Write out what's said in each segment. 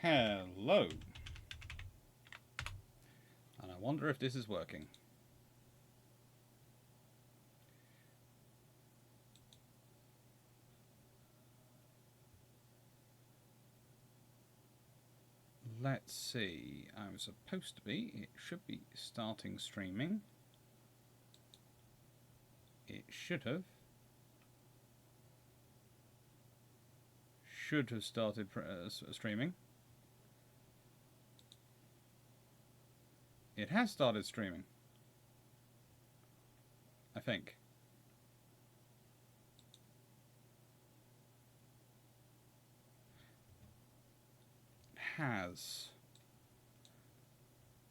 Hello. And I wonder if this is working. Let's see. I'm supposed to be. It should be starting streaming. It should have. Should have started streaming. It has started streaming. I think. Has.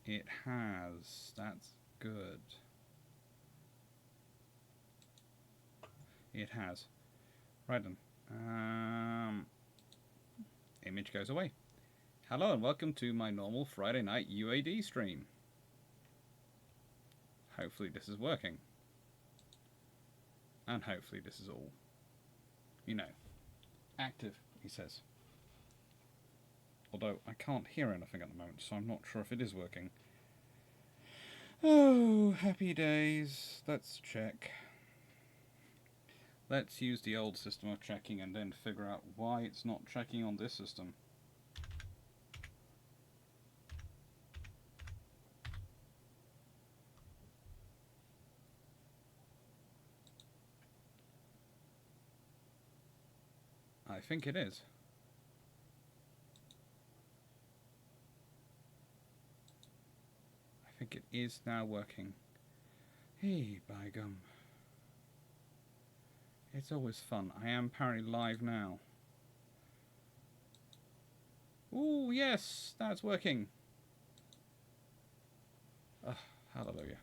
It has. That's good. It has. Right then. Image goes away. Hello and welcome to my normal Friday night UAD stream. Hopefully this is working. And hopefully this is all, you know, active, he says. Although I can't hear anything at the moment, so I'm not sure if it is working. Oh, happy days. Let's check. Let's use the old system of checking and then figure out why it's not checking on this system. I think it is. I think it is now working. Hey, by gum. It's always fun. I am apparently live now. Ooh, yes, that's working. Hallelujah.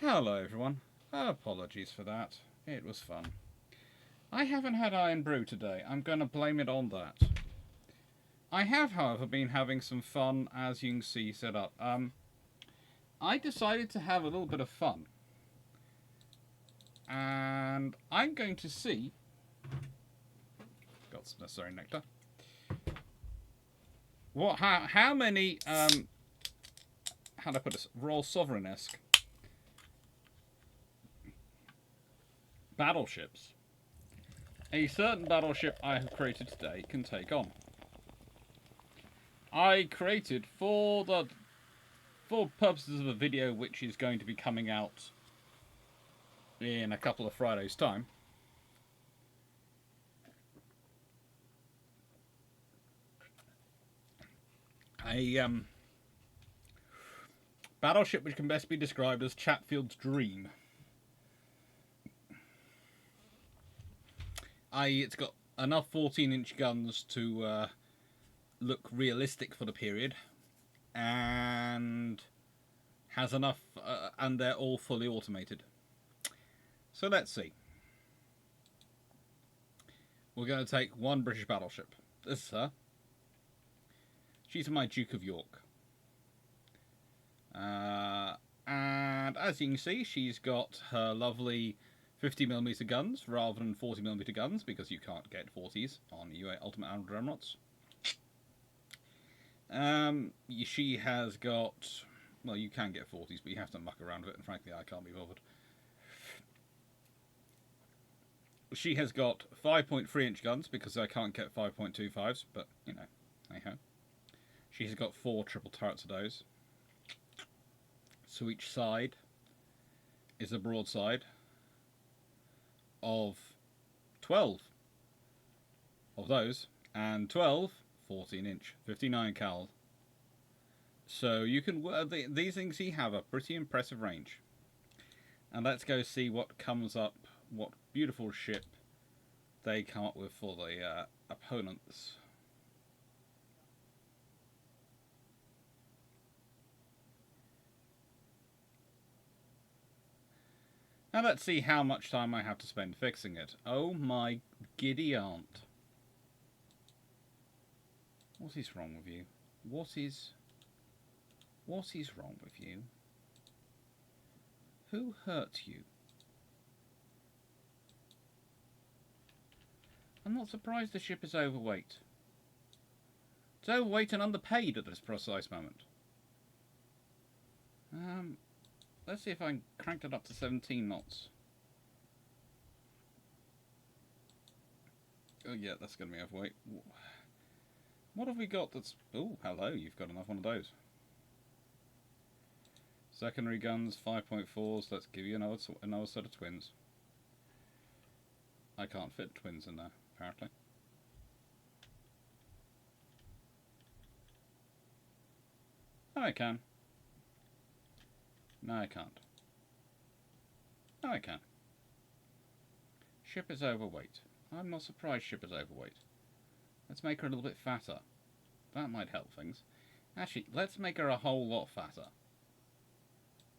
Hello, everyone. Apologies for that. It was fun. I haven't had Iron Brew today. I'm going to blame it on that. I have, however, been having some fun, as you can see set up. I decided to have a little bit of fun. And I'm going to see... Got some necessary nectar. How many, how do I put this? Royal Sovereign-esque battleships a certain battleship I have created today can take on. I created for purposes of a video which is going to be coming out in a couple of Fridays' time. A battleship which can best be described as Chatfield's dream. It's got enough 14-inch guns to look realistic for the period, and has enough, and they're all fully automated. So let's see. We're going to take one British battleship. This is her. She's my Duke of York. And as you can see, she's got her lovely 50mm guns rather than 40mm guns, because you can't get 40s on UA Ultimate Armored Dreadnoughts. She has got... Well, you can get 40s, but you have to muck around with it, and frankly, I can't be bothered. She has got 5.3-inch guns, because I can't get 5.25s, but, you know, hey-ho. She has got 4 triple turrets of those. So each side is a broadside of 12 of those, and 12 14-inch 59 cal. So you can these things have a pretty impressive range. And let's go see what comes up, what beautiful ship they come up with for the opponents. Now let's see how much time I have to spend fixing it. Oh my giddy aunt. What is wrong with you? What is wrong with you? Who hurt you? I'm not surprised the ship is overweight. It's overweight and underpaid at this precise moment. Let's see if I can crank it up to 17 knots. Oh yeah, that's going to be overweight. What have we got that's... Oh, hello, you've got another one of those. Secondary guns, 5.4s. Let's give you another set of twins. I can't fit twins in there, apparently. No, I can. No, I can't. No, I can. Ship is overweight. I'm not surprised ship is overweight. Let's make her a little bit fatter. That might help things. Actually, let's make her a whole lot fatter.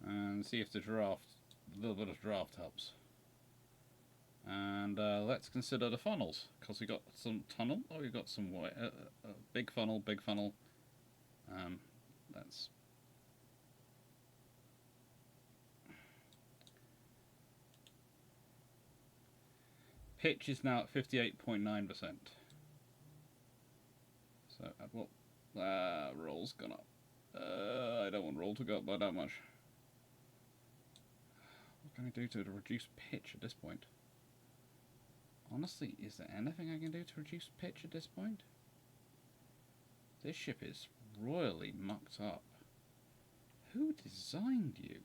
And see if the draft, a little bit of draft helps. And let's consider the funnels, because we got some tunnel. Oh, we've got some big funnel, big funnel. That's pitch is now at 58.9%. So well, roll's gone up. I don't want roll to go up by that much. What can I do to reduce pitch at this point? Honestly, is there anything I can do to reduce pitch at this point? This ship is royally mucked up. Who designed you?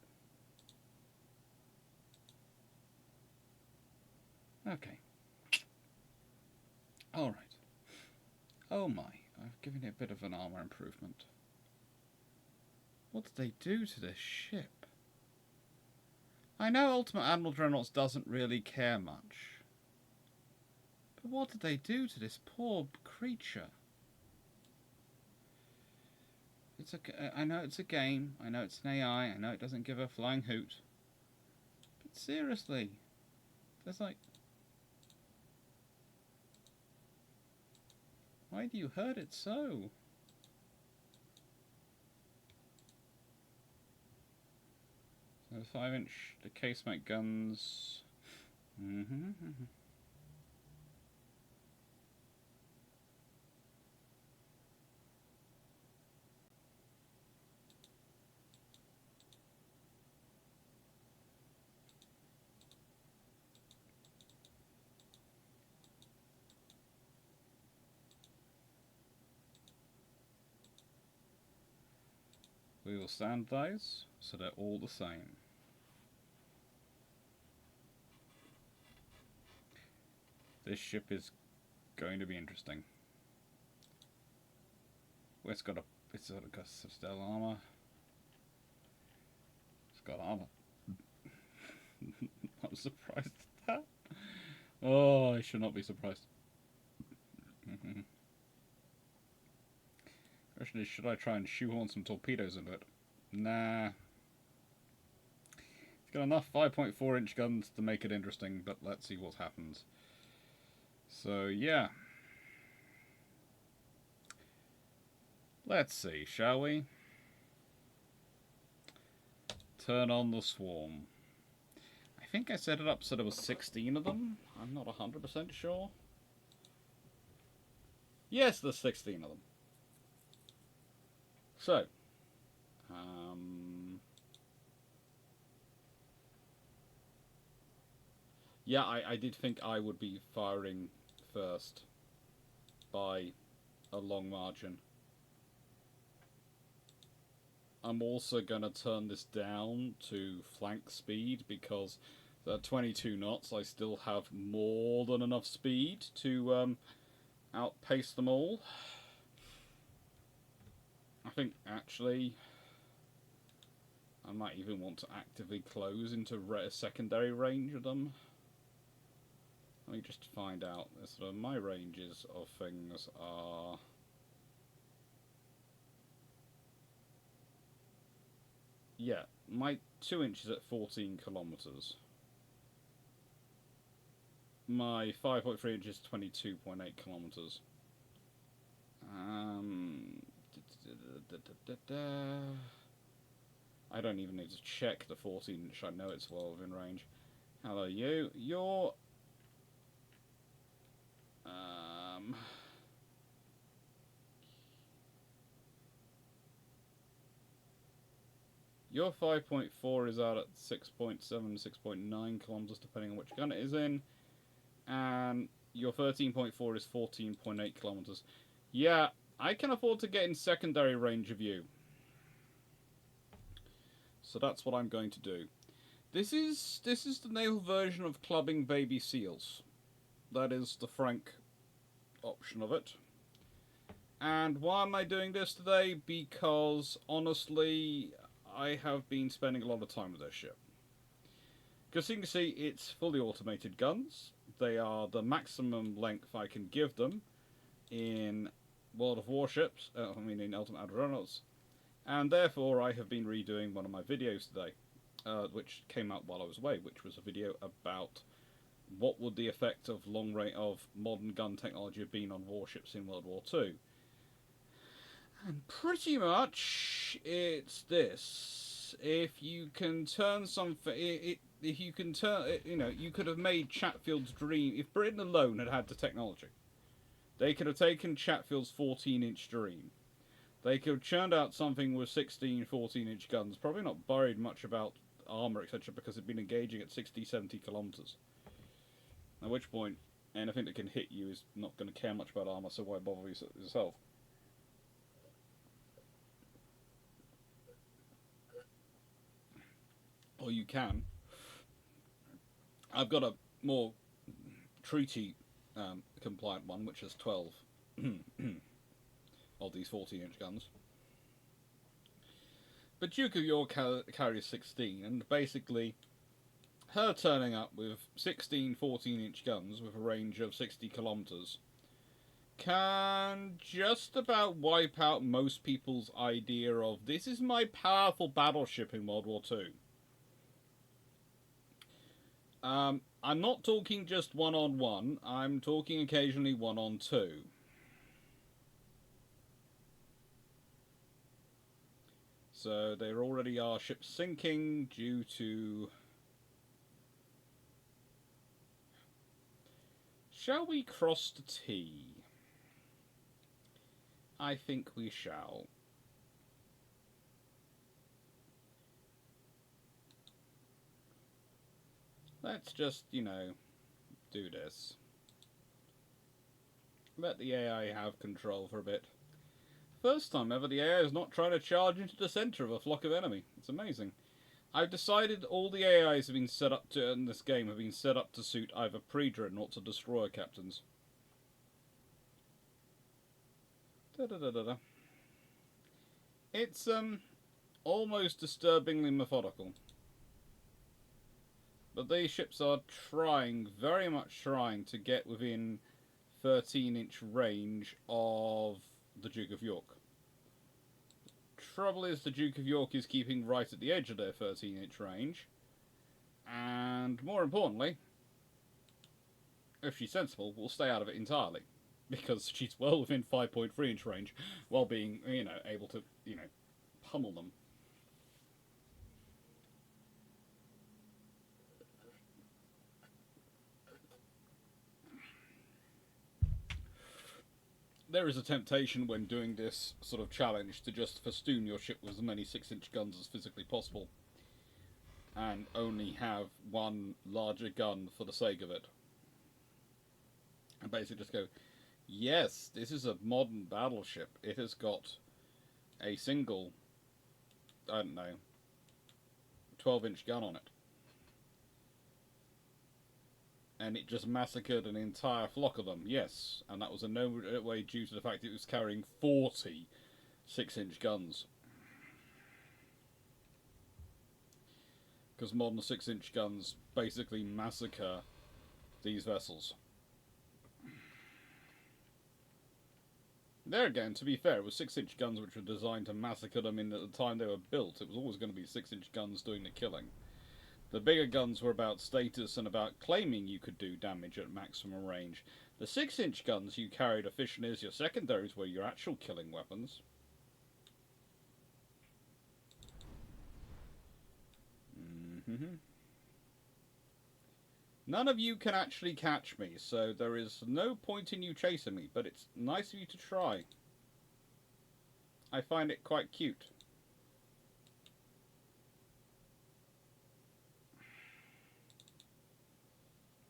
Okay. Alright. Oh my, I've given it a bit of an armour improvement. What did they do to this ship? I know Ultimate Admiral Dreadnoughts doesn't really care much. But what did they do to this poor creature? I know it's a game, I know it's an AI, I know it doesn't give a flying hoot. But seriously, there's like... Why do you hurt it so? So 5-inch, the casemate guns... We will standardize, so they're all the same. This ship is going to be interesting. It's got Citadel armor. It's got armor. I'm surprised at that. Oh, I should not be surprised. Question is, should I try and shoehorn some torpedoes into it? Nah. It's got enough 5.4-inch guns to make it interesting, but let's see what happens. So, yeah. Let's see, shall we? Turn on the swarm. I think I set it up so there was 16 of them. I'm not 100% sure. Yes, there's 16 of them. So, yeah, I did think I would be firing first by a long margin. I'm also going to turn this down to flank speed because at 22 knots I still have more than enough speed to outpace them all. I think actually I might even want to actively close into secondary range of them. Let me just find out. So my ranges of things are... Yeah, my 2 inches at 14 kilometers. My 5.3 inches 22.8 kilometers. I don't even need to check the 14 inch, I know it's well within range. Hello you, you're... Your 5.4 is out at 6.7, 6.9 kilometers, depending on which gun it is in. And your 13.4 is 14.8 kilometers. Yeah, I can afford to get in secondary range of you. So that's what I'm going to do. This is the naval version of clubbing baby seals. That is the frank option of it. And why am I doing this today? Because, honestly, I have been spending a lot of time with this ship. Because you can see, it's fully automated guns. They are the maximum length I can give them in World of Warships, in Ultimate Adrenals. And therefore, I have been redoing one of my videos today, which came out while I was away, which was a video about what would the effect of long range of modern gun technology have been on warships in World War II. And pretty much, it's this: if you can turn something, if you can turn, you could have made Chatfield's dream. If Britain alone had had the technology, they could have taken Chatfield's 14-inch dream. They could have churned out something with 16, 14-inch guns, probably not worried much about armour, etc., because it'd been engaging at 60, 70 kilometres. At which point, anything that can hit you is not going to care much about armour, so why bother yourself? Or you can. I've got a more treaty compliant one, which has 12 of these 14-inch guns. But Duke of York carries 16, and basically her turning up with 16 14-inch guns with a range of 60 kilometres can just about wipe out most people's idea of this is my powerful battleship in World War II. I'm not talking just one-on-one, I'm talking occasionally one-on-two. So there already are ships sinking due to... Shall we cross the T? I think we shall. Let's just, do this. Let the AI have control for a bit. First time ever the AI is not trying to charge into the centre of a flock of enemy. It's amazing. I've decided all the AIs have been set up to, in this game, have been set up to suit either pre-dreadnoughts or destroyer captains. It's, almost disturbingly methodical. But these ships are very much trying to get within 13-inch range of the Duke of York. Trouble is, the Duke of York is keeping right at the edge of their 13-inch range. And more importantly, if she's sensible, will stay out of it entirely. Because she's well within 5.3-inch range, while being, able to, pummel them. There is a temptation when doing this sort of challenge to just festoon your ship with as many 6-inch guns as physically possible. And only have one larger gun for the sake of it. And basically just go, yes, this is a modern battleship. It has got a single, 12-inch gun on it. And it just massacred an entire flock of them, yes. And that was in no way due to the fact it was carrying 40 6-inch guns. Because modern 6-inch guns basically massacre these vessels. There again, to be fair, it was 6-inch guns which were designed to massacre them at the time they were built. It was always going to be 6-inch guns doing the killing. The bigger guns were about status and about claiming you could do damage at maximum range. The 6-inch guns you carried efficiently as your secondaries were your actual killing weapons. None of you can actually catch me, so there is no point in you chasing me, but it's nice of you to try. I find it quite cute.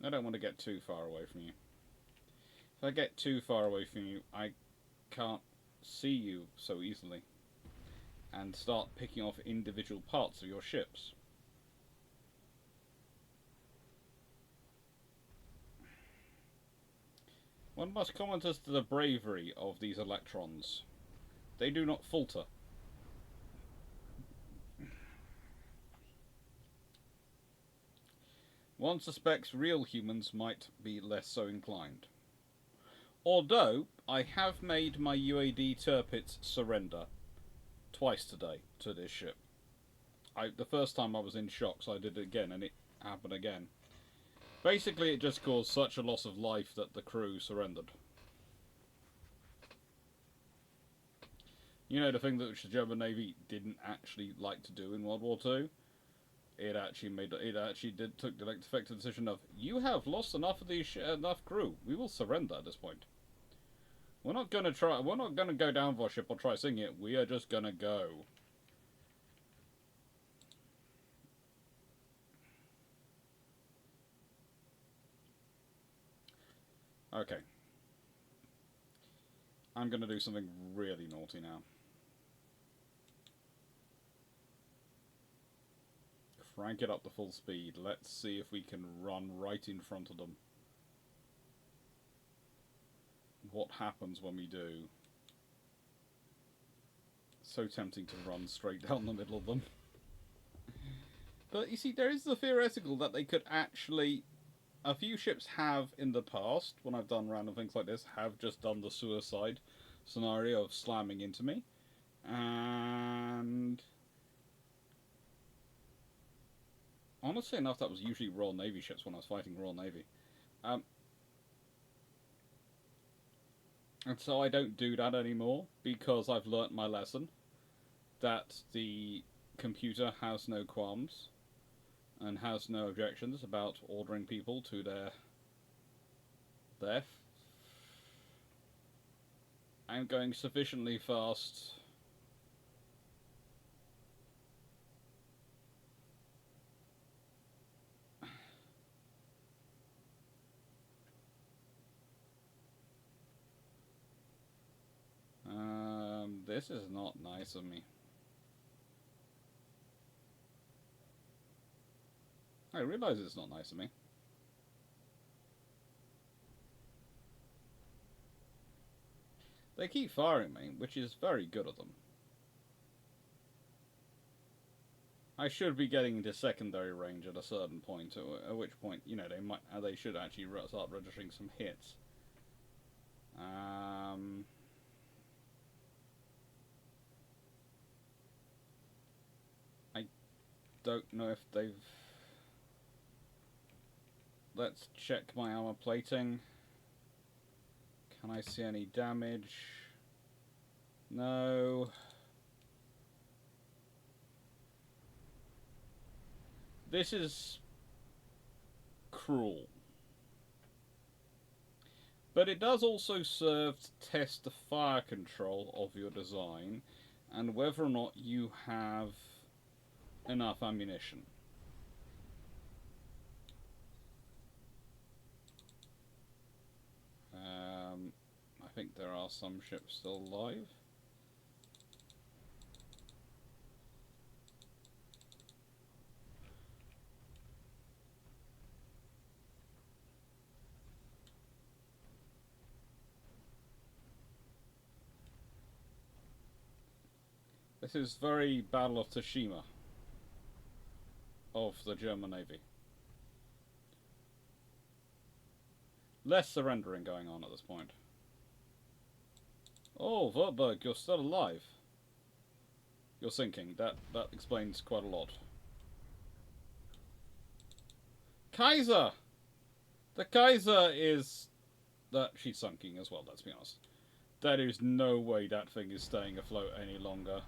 I don't want to get too far away from you. If I get too far away from you, I can't see you so easily and start picking off individual parts of your ships. One must comment as to the bravery of these electrons. They do not falter. One suspects real humans might be less so inclined. Although, I have made my UAD turpits surrender twice today to this ship. The first time I was in shock, so I did it again, and it happened again. Basically, it just caused such a loss of life that the crew surrendered. You know, the thing that the German Navy didn't actually like to do in World War II? It actually took the effective decision of, you have lost enough of enough crew. We will surrender at this point. We're not gonna go down for a ship or try singing it. We are just gonna go. Okay. I'm gonna do something really naughty now. Crank it up to full speed. Let's see if we can run right in front of them. What happens when we do? So tempting to run straight down the middle of them. But you see, there is the theoretical that they could actually... A few ships have in the past, when I've done random things like this, have just done the suicide scenario of slamming into me. And... honestly enough, that was usually Royal Navy ships when I was fighting Royal Navy. And so I don't do that anymore, because I've learnt my lesson. That the computer has no qualms, and has no objections about ordering people to their death. I'm going sufficiently fast. This is not nice of me. I realise it's not nice of me. They keep firing me, which is very good of them. I should be getting into secondary range at a certain point, at which point, you know, they should actually start registering some hits. I don't know if they've... Let's check my armor plating. Can I see any damage? No. This is cruel. But it does also serve to test the fire control of your design and whether or not you have enough ammunition. I think there are some ships still alive. This is very Battle of Tsushima of the German Navy. Less surrendering going on at this point. Oh, Wertberg, you're still alive. You're sinking. That explains quite a lot. Kaiser! The Kaiser is... she's sunking as well, let's be honest. There is no way that thing is staying afloat any longer.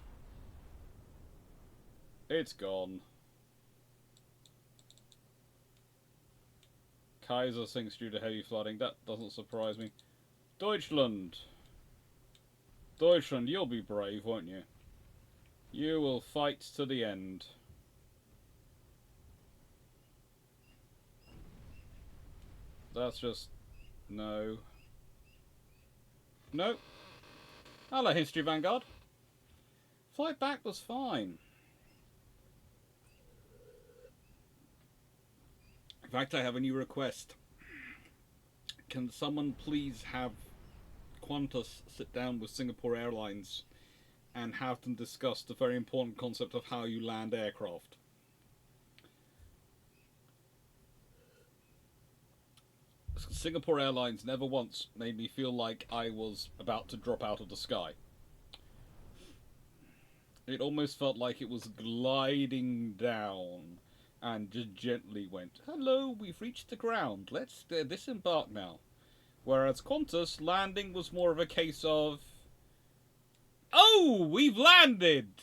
It's gone. Kaiser sinks due to heavy flooding. That doesn't surprise me. Deutschland! Deutschland, you'll be brave, won't you? You will fight to the end. That's just... No. No. Hello, History Vanguard. Flight back was fine. In fact, I have a new request. Can someone please have Qantas sit down with Singapore Airlines and have them discuss the very important concept of how you land aircraft? Singapore Airlines never once made me feel like I was about to drop out of the sky. It almost felt like it was gliding down and just gently went, "Hello, we've reached the ground. Let's disembark now." Whereas Qantas landing was more of a case of, "Oh, we've landed!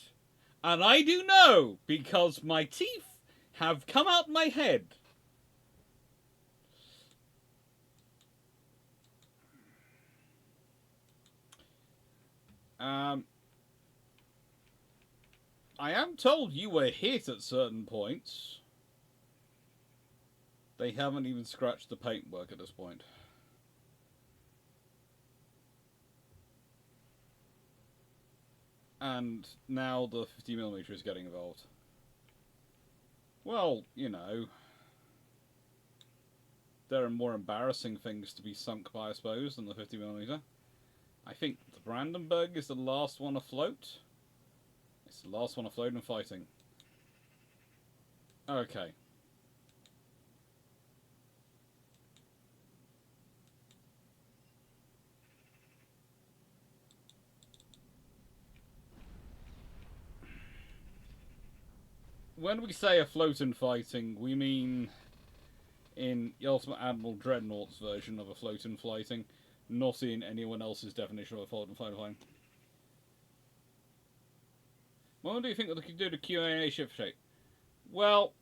And I do know, because my teeth have come out my head." I am told you were hit at certain points. They haven't even scratched the paintwork at this point. And now the 50mm is getting involved. Well, you know, there are more embarrassing things to be sunk by, I suppose, than the 50mm. I think the Brandenburg is the last one afloat. It's the last one afloat and fighting. Okay. When we say afloat and fighting, we mean in the Ultimate Admiral Dreadnought's version of afloat and fighting, not in anyone else's definition of afloat and fighting. When do you think that they could do the Q&A ship shape? Well,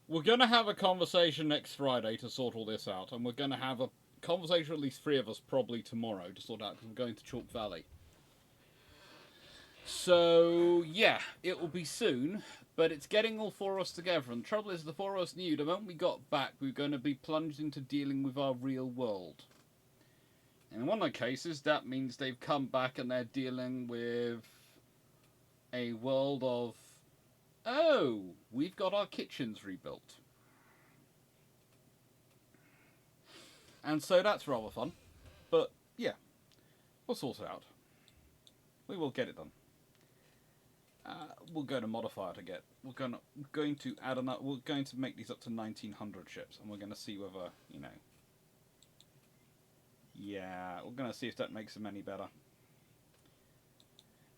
we're going to have a conversation next Friday to sort all this out, and we're going to have a conversation, at least 3 of us, probably tomorrow to sort out, because I'm going to Chalk Valley. So, yeah, it will be soon, but it's getting all 4 of us together, and the trouble is the 4 of us knew the moment we got back we were going to be plunged into dealing with our real world. And in one of the cases, that means they've come back and they're dealing with a world of, oh, we've got our kitchens rebuilt. And so that's rather fun. But, yeah, we'll sort it out. We will get it done. We're going to modify it again. We're going to add another. We're going to make these up to 1900 ships, and we're going to see whether, you know. Yeah, we're going to see if that makes them any better.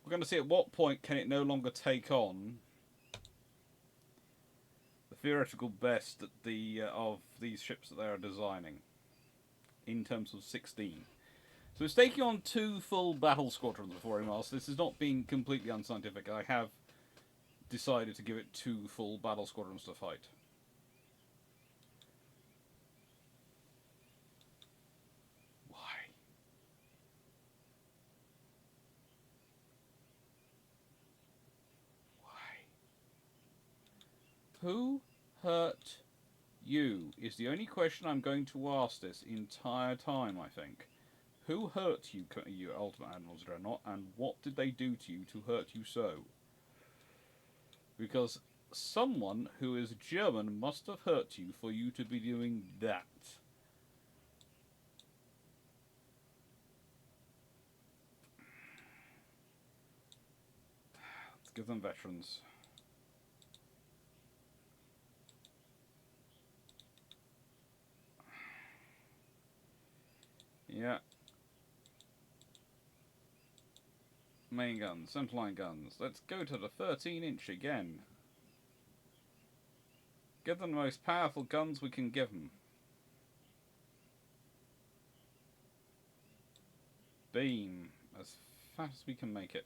We're going to see at what point can it no longer take on the theoretical best that of these ships that they are designing in terms of 16. So it's taking on 2 full battle squadrons before him. Whilst this is not being completely unscientific, I have decided to give it 2 full battle squadrons to fight. Why? Who hurt you is the only question I'm going to ask this entire time, I think. Who hurt you, you Ultimate Admirals Dreadnought, and what did they do to you to hurt you so? Because someone who is German must have hurt you for you to be doing that. Let's give them veterans. Yeah. Main guns, centerline guns. Let's go to the 13-inch again. Give them the most powerful guns we can give them. Beam. As fast as we can make it.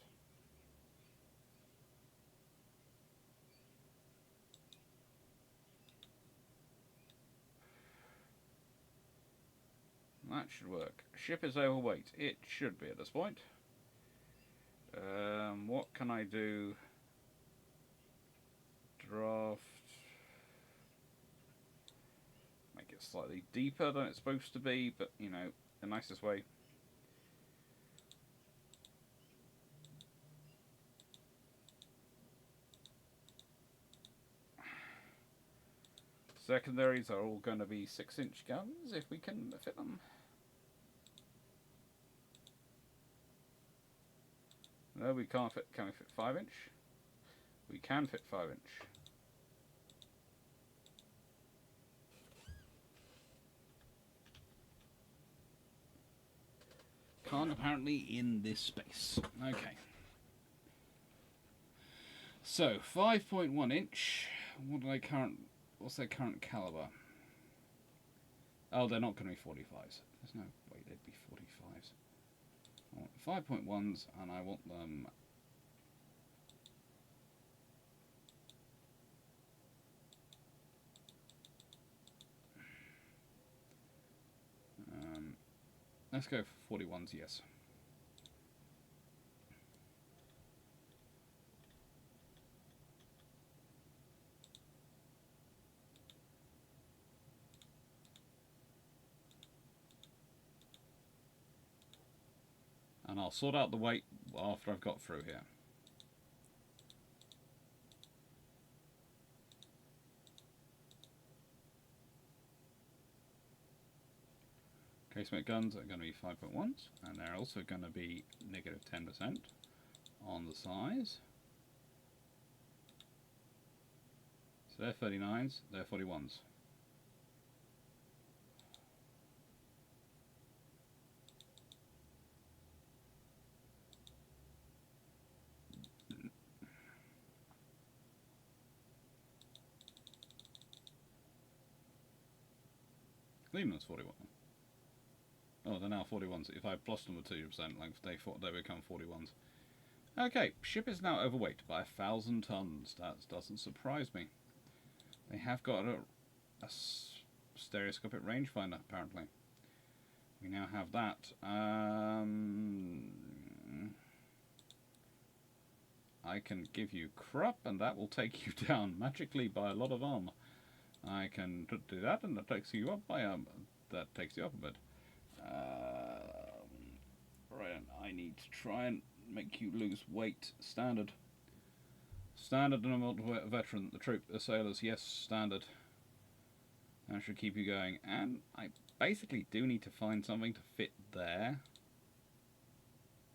That should work. Ship is overweight. It should be at this point. What can I do? Draft. slightly deeper than it's supposed to be, but, you know, the nicest way. Secondaries are all going to be 6-inch guns if we can fit them. No, we can't fit. Can we fit 5-inch? We can fit 5-inch. Can't apparently in this space. Okay. So 5.1 inch. What's their current caliber? Oh, they're not going to be 45s. There's no way they'd be 45s. I want 5.1s, and I want them. Let's go for 41s, yes. And I'll sort out the weight after I've got through here. Casemate guns are going to be 5.1s, and they're also going to be negative 10% on the size. So they're 39s, they're 41s. Leave them as 41. Oh, they're now 41s. If I plus them with 2% length, they become 41s. Okay, ship is now overweight by 1,000 tons. That doesn't surprise me. They have got a stereoscopic rangefinder, apparently. We now have that. I can give you crop, and that will take you down magically by a lot of armor. I can do that, and that takes you up by that takes you up a bit. Right, and I need to try and make you lose weight. Standard and a veteran. The troop, the sailors, yes, standard. That should keep you going. And I basically do need to find something to fit there.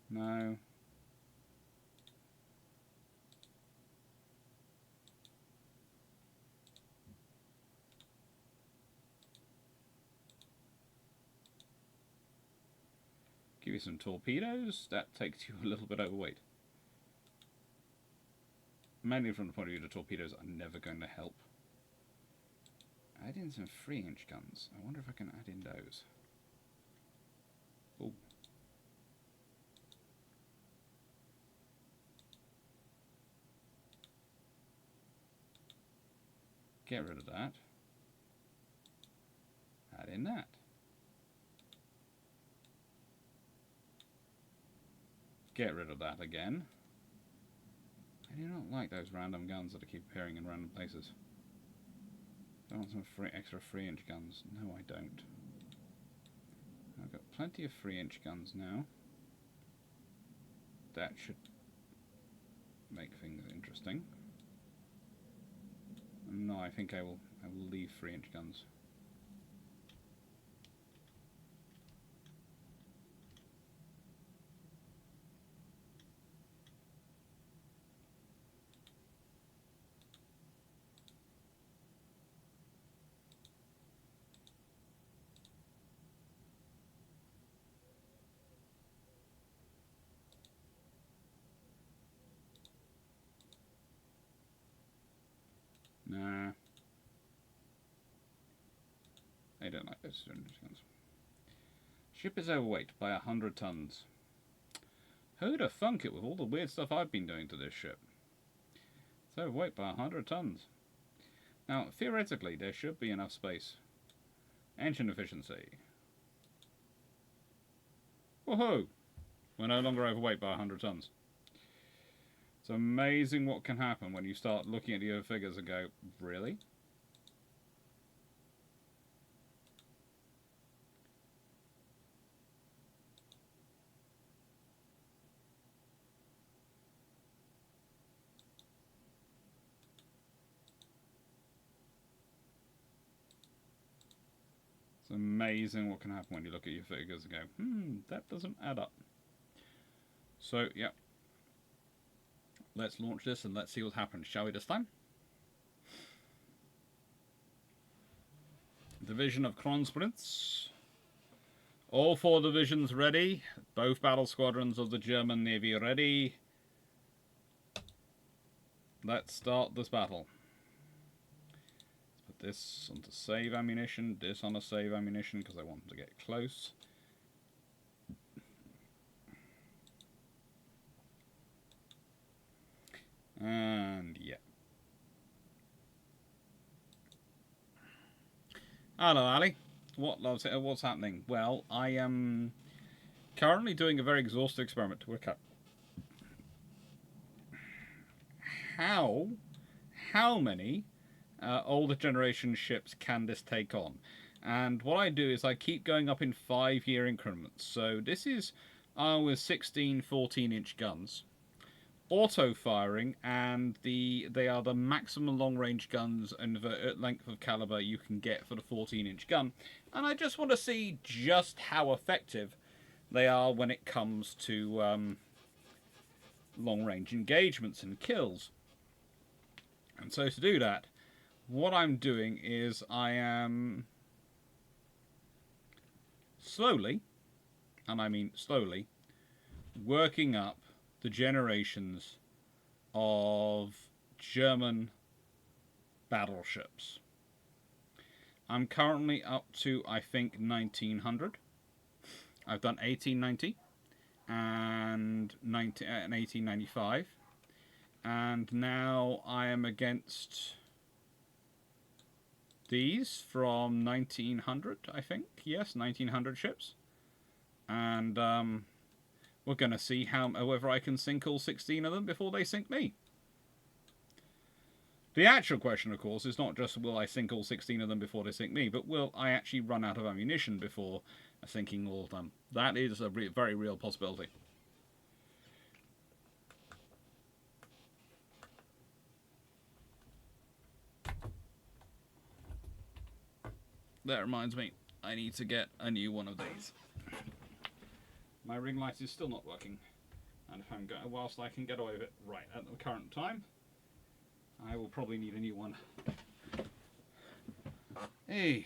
No. Give you some torpedoes. That takes you a little bit overweight. Mainly from the point of view the torpedoes are never going to help. Add in some 3-inch guns. I wonder if I can add in those. Oh. Get rid of that. Add in that. Get rid of that again. I do not like those random guns that keep appearing in random places. I want some extra 3-inch guns. No, I don't. I've got plenty of 3-inch guns now. That should make things interesting. No, I think I will leave 3-inch guns. Nah. I don't like those 3-inch guns. Ship is overweight by 100 tons. Who'd have thunk it with all the weird stuff I've been doing to this ship? It's overweight by 100 tons. Now, theoretically, there should be enough space. Engine efficiency. Woohoo! We're no longer overweight by 100 tons. It's amazing what can happen when you start looking at your figures and go, really? It's amazing what can happen when you look at your figures and go, that doesn't add up. So, yeah. Let's launch this and let's see what happens, shall we, this time? Division of Kronprinz. All 4 divisions ready. Both battle squadrons of the German Navy ready. Let's start this battle. Let's put this onto save ammunition, this on a save ammunition because I want to get close. And yeah. Hello, Ali. What's happening? Well, I am currently doing a very exhaustive experiment to work out how many older generation ships can this take on. And what I do is I keep going up in 5-year increments. So this is with 16 14-inch guns. Auto firing, and they are the maximum long range guns and the length of caliber you can get for the 14-inch gun, and I just want to see just how effective they are when it comes to long range engagements and kills. And so to do that, what I'm doing is I am slowly, and I mean slowly, working up the generations of German battleships. I'm currently up to, I think, 1900. I've done 1890 and 1895, and now I am against these from 1900, I think. Yes, 1900 ships. And we're going to see whether I can sink all 16 of them before they sink me. The actual question, of course, is not just will I sink all 16 of them before they sink me, but will I actually run out of ammunition before sinking all of them? That is a very real possibility. That reminds me, I need to get a new one of these. My ring light is still not working, and if I'm going, whilst I can get away with it right at the current time, I will probably need a new one. Hey,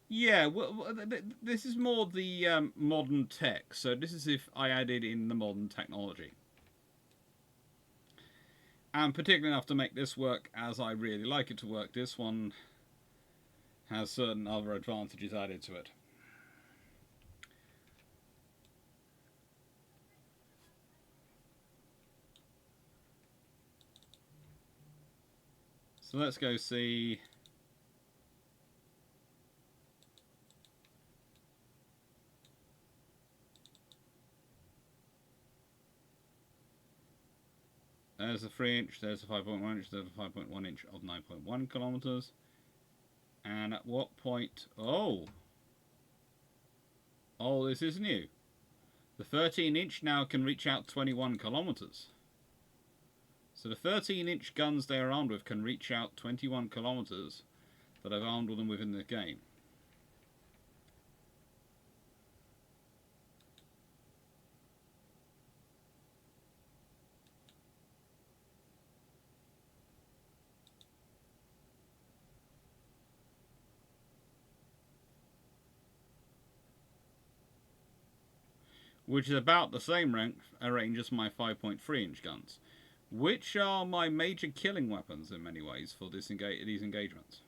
yeah. Well, this is more the modern tech. So this is if I added in the modern technology, and particularly enough to make this work as I really like it to work. This one has certain other advantages added to it. So let's go see. There's a 3-inch, there's a 5.1 inch, there's a 5.1 inch of 9.1 kilometers. And at what point? Oh, this is new. The 13-inch now can reach out 21 kilometers. So the 13-inch guns they are armed with can reach out 21 kilometers that I've armed with them within the game. Which is about the same range as my 5.3-inch guns, which are my major killing weapons in many ways for these engagements.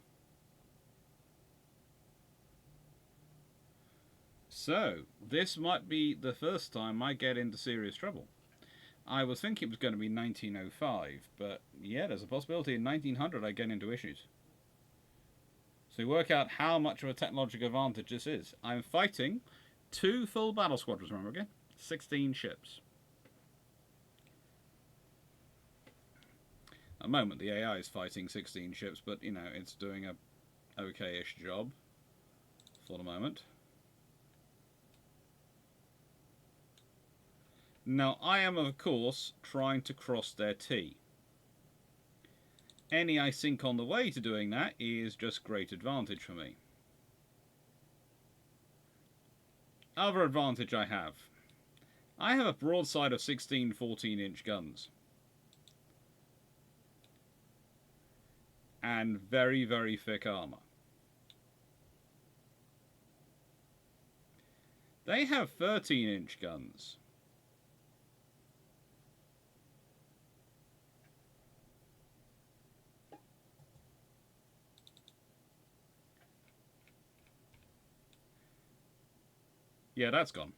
So, this might be the first time I get into serious trouble. I was thinking it was going to be 1905, but yeah, there's a possibility in 1900 I get into issues. So you work out how much of a technological advantage this is. I'm fighting 2 full battle squadrons, remember again? 16 ships. At the moment, the AI is fighting 16 ships, but, you know, it's doing a okay-ish job for the moment. Now, I am, of course, trying to cross their T. Any I sink on the way to doing that is just great advantage for me. Other advantage I have a broadside of 16 14-inch guns. And very, very thick armour. They have 13-inch guns. Yeah, that's gone.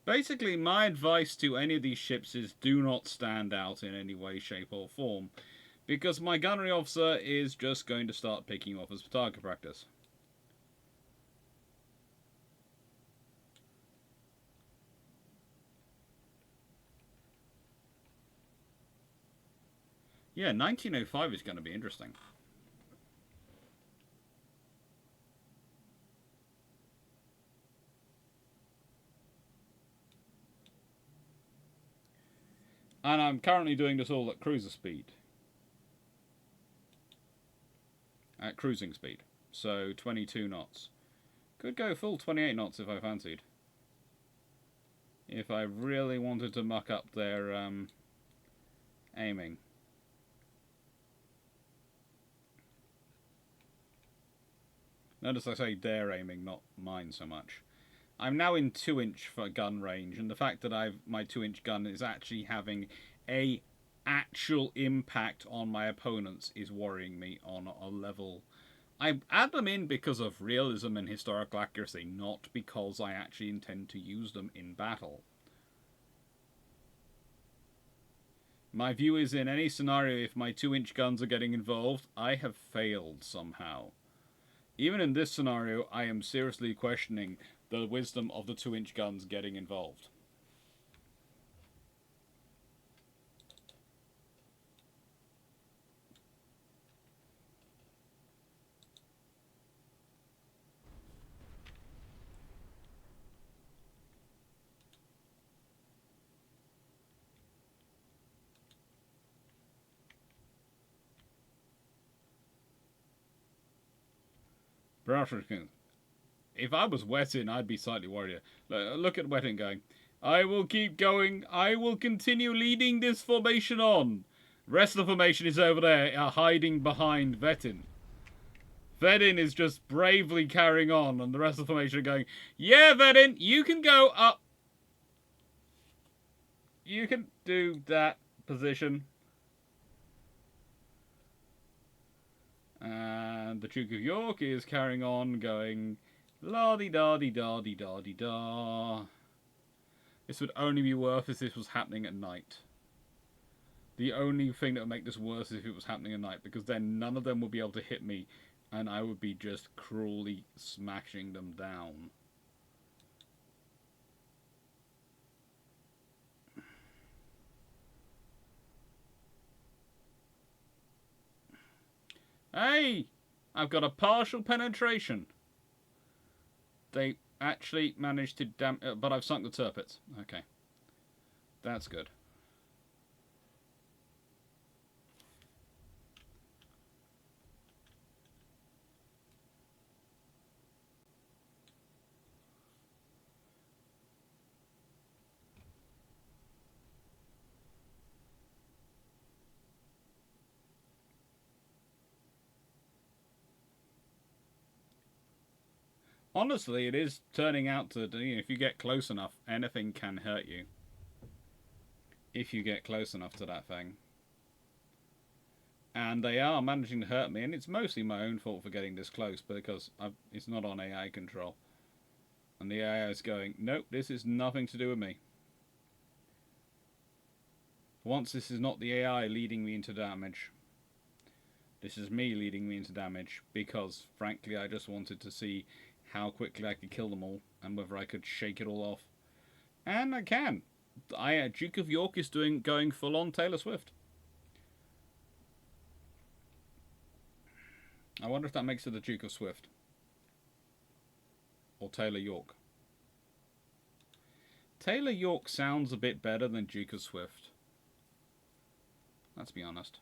Basically, my advice to any of these ships is do not stand out in any way, shape or form, because my gunnery officer is just going to start picking you off as target practice. Yeah, 1905 is going to be interesting. And I'm currently doing this all at cruiser speed. At cruising speed. So 22 knots. Could go full 28 knots if I fancied. If I really wanted to muck up their aiming. Notice I say their aiming, not mine so much. I'm now in 2-inch for gun range, and the fact that my 2-inch gun is actually having a actual impact on my opponents is worrying me on a level. I add them in because of realism and historical accuracy, not because I actually intend to use them in battle. My view is, in any scenario, if my 2-inch guns are getting involved, I have failed somehow. Even in this scenario, I am seriously questioning the wisdom of the 2-inch guns getting involved. If I was Wettin, I'd be slightly worried. Look at Wettin going, I will keep going. I will continue leading this formation on. The rest of the formation is over there, hiding behind Wettin. Wettin is just bravely carrying on, and the rest of the formation are going, yeah, Wettin, you can go up. You can do that position. And the Duke of York is carrying on, going, la-di-da-di-da-di-da-di-da. This would only be worse if this was happening at night. The only thing that would make this worse is if it was happening at night, because then none of them would be able to hit me, and I would be just cruelly smashing them down. Hey! I've got a partial penetration. They actually managed to but I've sunk the turrets. Okay. That's good. Honestly, it is turning out to, if you get close enough, anything can hurt you. If you get close enough to that thing. And they are managing to hurt me, and it's mostly my own fault for getting this close, because it's not on AI control. And the AI is going, nope, this is nothing to do with me. Once this is not the AI leading me into damage. This is me leading me into damage, because, frankly, I just wanted to see how quickly I could kill them all, and whether I could shake it all off. And I can. Duke of York is going full on Taylor Swift. I wonder if that makes it the Duke of Swift. Or Taylor York. Taylor York sounds a bit better than Duke of Swift. Let's be honest.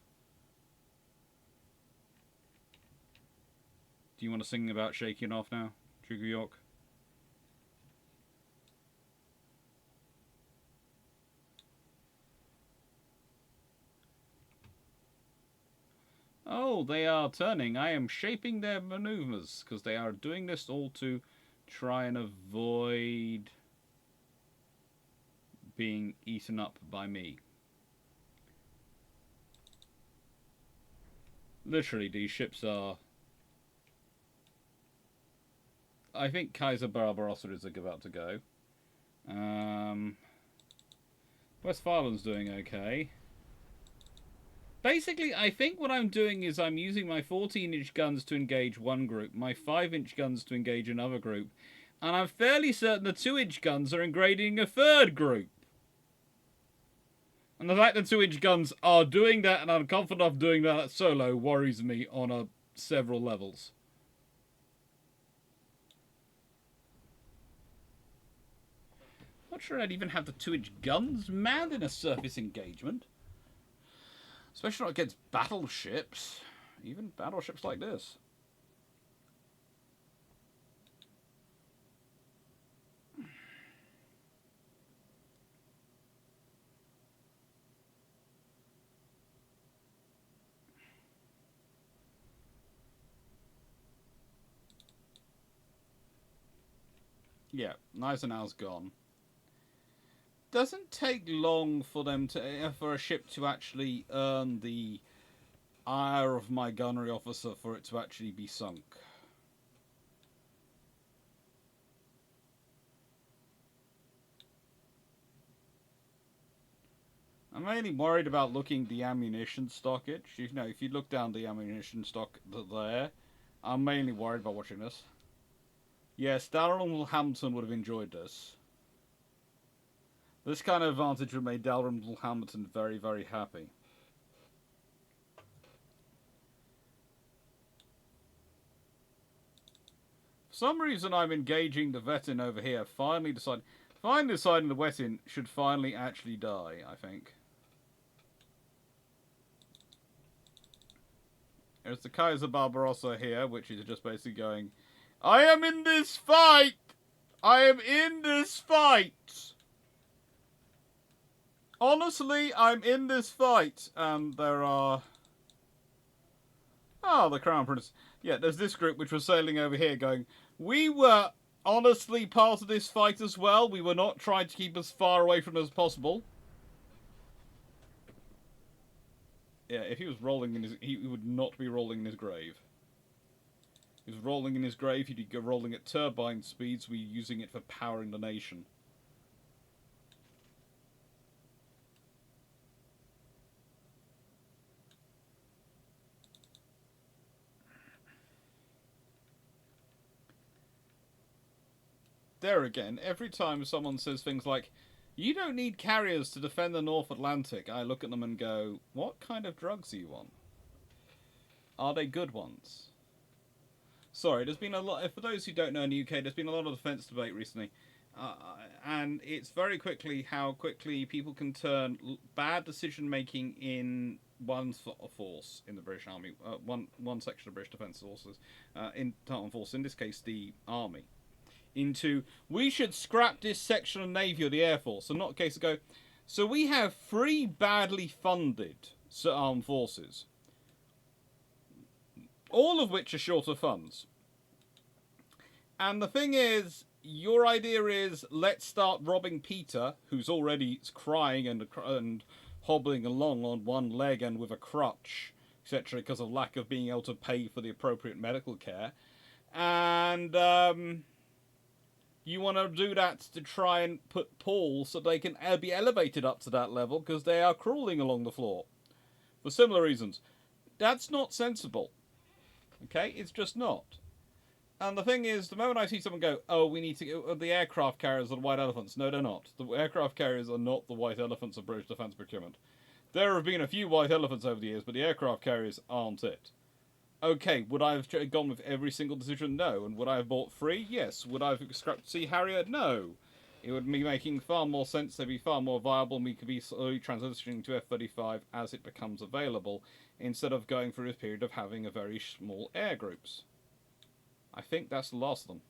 Do you want to sing about shaking off now, Duke of York? Oh, they are turning. I am shaping their maneuvers because they are doing this all to try and avoid being eaten up by me. Literally, these ships are... I think Kaiser Barbarossa is about to go. Westphalen's doing okay. Basically, I think what I'm doing is I'm using my 14-inch guns to engage one group, my 5-inch guns to engage another group, and I'm fairly certain the 2-inch guns are engaging a third group. And the fact that 2-inch guns are doing that, and I'm confident of doing that solo, worries me on several levels. Not sure I'd even have the 2-inch guns manned in a surface engagement. Especially not against battleships. Even battleships like this. Yeah, Gneisenau's gone. Doesn't take long for them to for a ship to actually earn the ire of my gunnery officer for it to actually be sunk. I'm mainly worried about looking the ammunition stockage. You know, if you look down the ammunition stock there, I'm mainly worried about watching this. Yes, Dalrymple Hamilton would have enjoyed this. This kind of advantage would have made Dalrymple Hamilton very, very happy. For some reason, I'm engaging the Vetin over here. Finally deciding the Wetin should finally actually die, I think. There's the Kaiser Barbarossa here, which is just basically going, I am in this fight! I am in this fight! Honestly, I'm in this fight, and there are... Oh, the Crown Prince. Yeah, there's this group which was sailing over here going, we were honestly part of this fight as well. We were not trying to keep as far away from it as possible. Yeah, if he was rolling in his... He would not be rolling in his grave. If he was rolling in his grave, he'd go rolling at turbine speeds. We're using it for powering the nation. There again, every time someone says things like, you don't need carriers to defend the North Atlantic, I look at them and go, what kind of drugs are you on? Are they good ones? Sorry, there's been a lot, for those who don't know in the UK, there's been a lot of defence debate recently. And it's very quickly how quickly people can turn bad decision making in one force in the British Army, one section of British Defence Forces, in force, in this case the Army, into we should scrap this section of Navy or the Air Force. So not a case of go. So we have 3 badly funded armed forces, all of which are short of funds. And the thing is, your idea is, let's start robbing Peter, who's already crying and hobbling along on one leg and with a crutch, etc., because of lack of being able to pay for the appropriate medical care. And you want to do that to try and put Paul so they can be elevated up to that level because they are crawling along the floor. For similar reasons. That's not sensible. Okay? It's just not. And the thing is, the moment I see someone go, oh, we need to go, the aircraft carriers are the white elephants. No, they're not. The aircraft carriers are not the white elephants of British defence procurement. There have been a few white elephants over the years, but the aircraft carriers aren't it. Okay, would I have gone with every single decision? No. And would I have bought 3? Yes. Would I have scrapped Sea Harrier? No. It would be making far more sense, they'd be far more viable, and we could be slowly transitioning to F-35 as it becomes available, instead of going through a period of having a very small air groups. I think that's the last of them.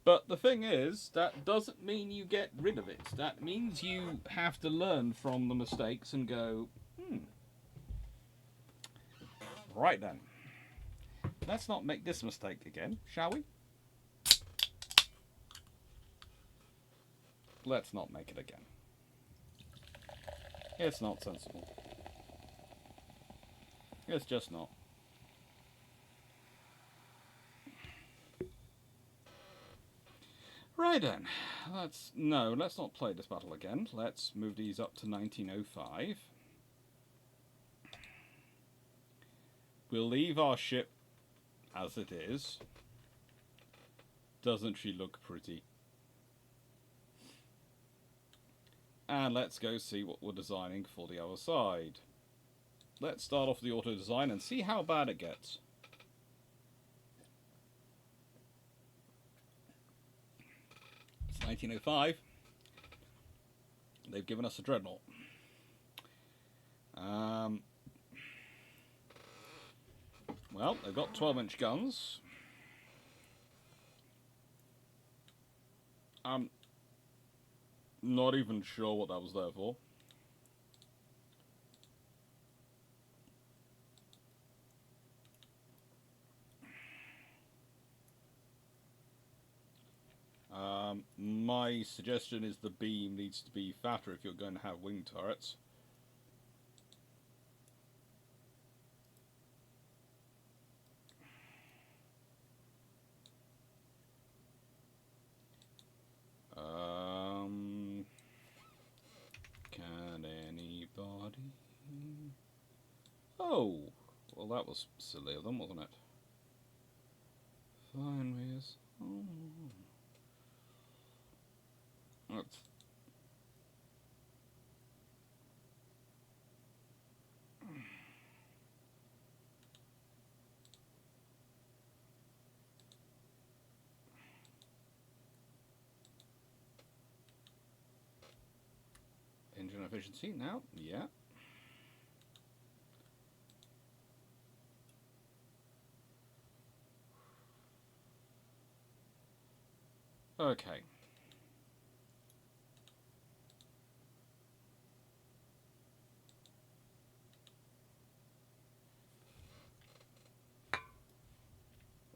But the thing is, that doesn't mean you get rid of it. That means you have to learn from the mistakes and go, right then. Let's not make this mistake again, shall we? Let's not make it again. It's not sensible. It's just not. Right then, let's not play this battle again. Let's move these up to 1905. We'll leave our ship as it is. Doesn't she look pretty? And let's go see what we're designing for the other side. Let's start off the auto design and see how bad it gets. It's 1905. They've given us a dreadnought. Well, they've got 12-inch guns. I'm not even sure what that was there for. My suggestion is the beam needs to be fatter if you're going to have wing turrets. Can anybody? Oh, well that was silly of them, wasn't it? Fine with. Oh. That's engine efficiency now, yeah. Okay.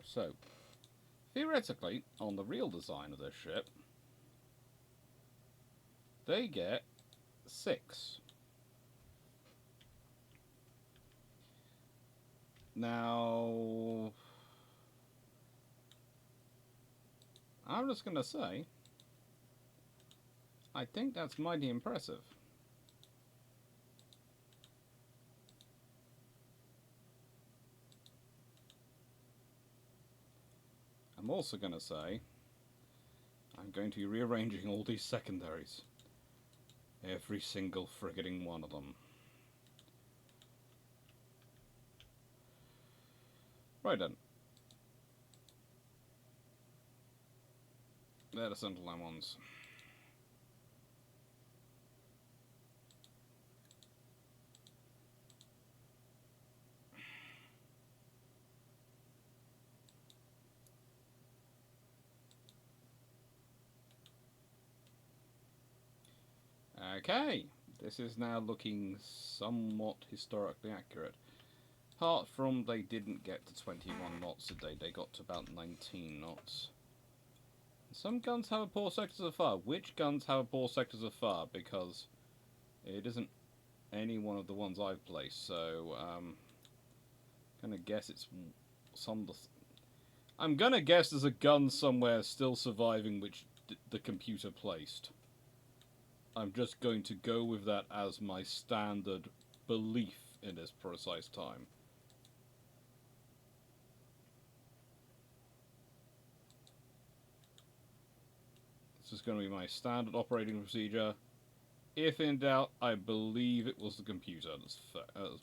So, theoretically, on the real design of this ship, they get 6. Now, I'm just going to say, I think that's mighty impressive. I'm also going to say, I'm going to be rearranging all these secondaries. Every single frigating one of them. Right then. They're the centerline ones. Okay, this is now looking somewhat historically accurate. Apart from they didn't get to 21 knots a day, they got to about 19 knots. Some guns have a poor sectors of fire. Which guns have a poor sectors of fire? Because it isn't any one of the ones I've placed, so gonna guess it's some. I'm gonna guess there's a gun somewhere still surviving which the computer placed. I'm just going to go with that as my standard belief in this precise time. This is going to be my standard operating procedure. If in doubt, I believe it was the computer that's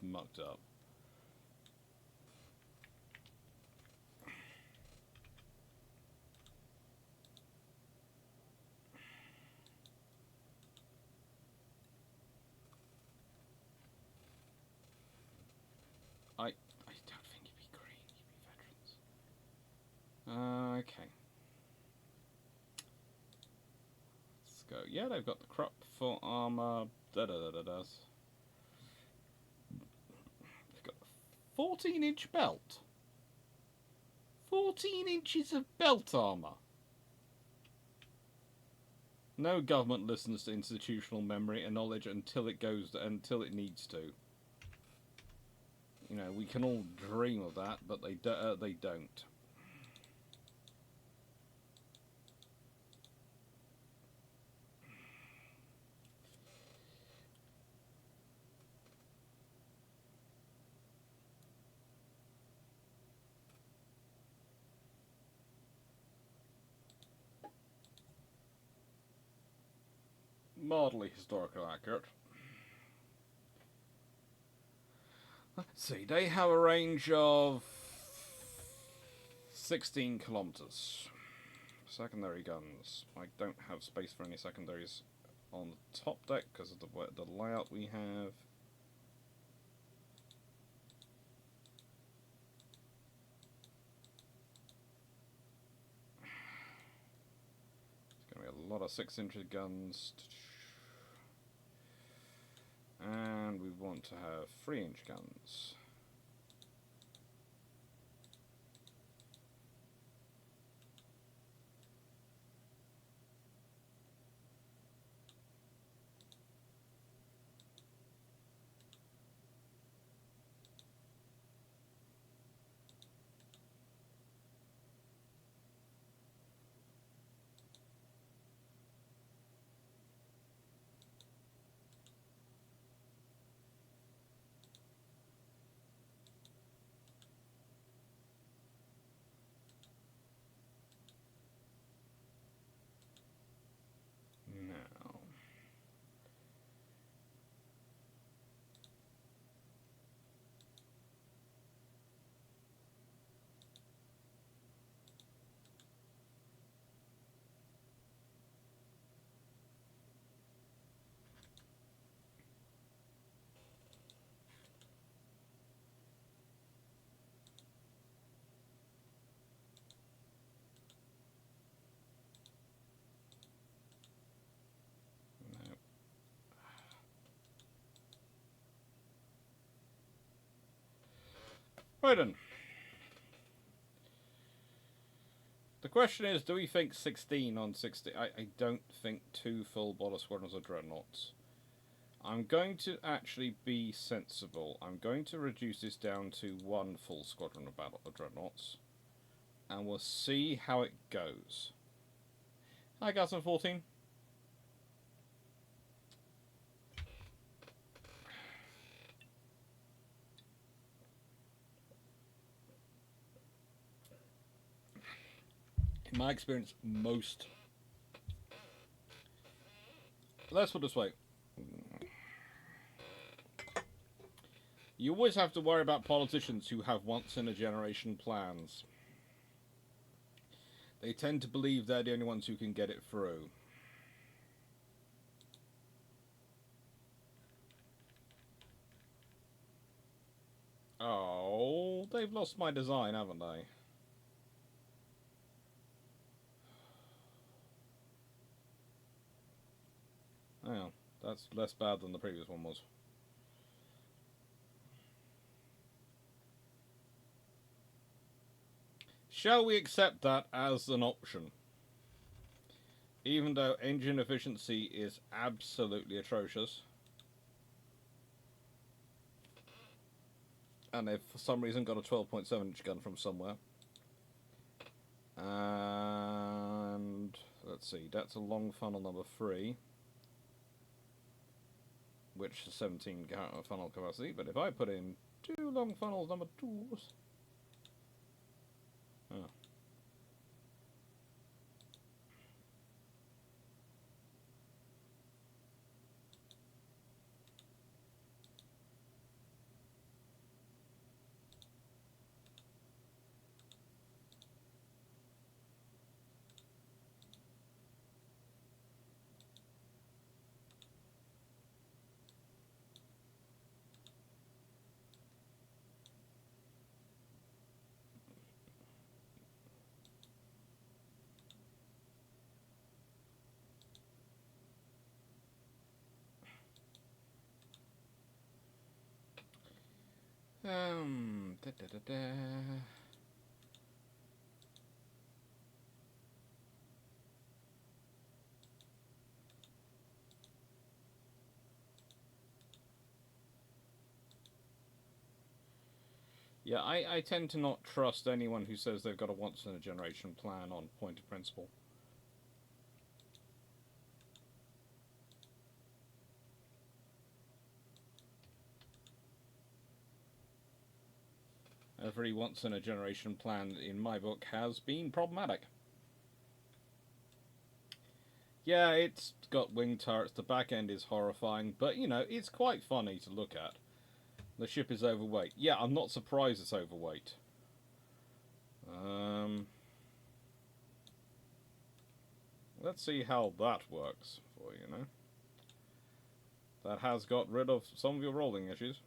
mucked up. Okay. Let's go. Yeah, they've got the crop for armor. They've got a 14-inch belt. 14 inches of belt armor. No government listens to institutional memory and knowledge until it needs to. You know, we can all dream of that, but they don't. Mildly historically accurate. Let's see, they have a range of 16 kilometers. Secondary guns. I don't have space for any secondaries on the top deck because of the layout we have. It's going to be a lot of 6-inch guns. And we want to have 3-inch guns. Now, no. Right then. The question is, do we think 16 on 60? I don't think 2 full bottle squadrons of dreadnoughts. I'm going to actually be sensible. I'm going to reduce this down to 1 full squadron of dreadnoughts. And we'll see how it goes. Hi, guys, on 14. In my experience, let's put it this way. You always have to worry about politicians who have once-in-a-generation plans. They tend to believe they're the only ones who can get it through. Oh, they've lost my design, haven't they? Oh, that's less bad than the previous one was. Shall we accept that as an option? Even though engine efficiency is absolutely atrocious. And they've for some reason got a 12.7-inch gun from somewhere. And let's see, that's a long funnel number 3. Which is 17 funnel capacity, but if I put in 2 long funnels number 2s. Oh. Da, da, da, da. Yeah, I tend to not trust anyone who says they've got a once-in-a-generation plan on point of principle. Every once-in-a-generation plan in my book has been problematic. Yeah, it's got wing turrets, the back end is horrifying, but, you know, it's quite funny to look at. The ship is overweight. Yeah, I'm not surprised it's overweight. Let's see how that works for you, know. That has got rid of some of your rolling issues.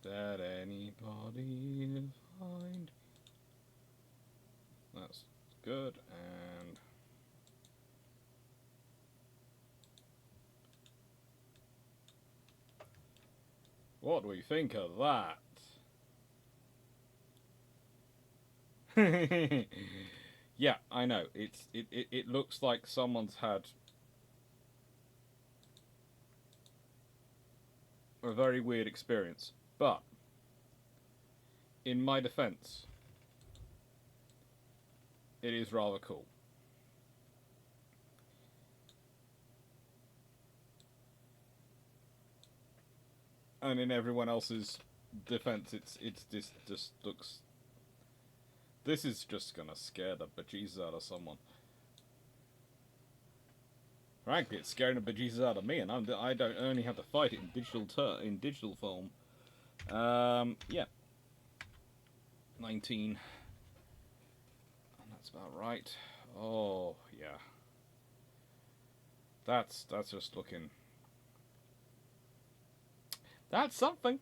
Did anybody find me? That's good, and what do we think of that? Yeah, I know. It looks like someone's had a very weird experience. But in my defense, it is rather cool. And in everyone else's defense, it's just looks. This is just gonna scare the bejesus out of someone. Frankly, it's scaring the bejesus out of me, and I don't only have to fight it in digital form. Yeah. 19. And that's about right. Oh, yeah. That's just looking. That's something.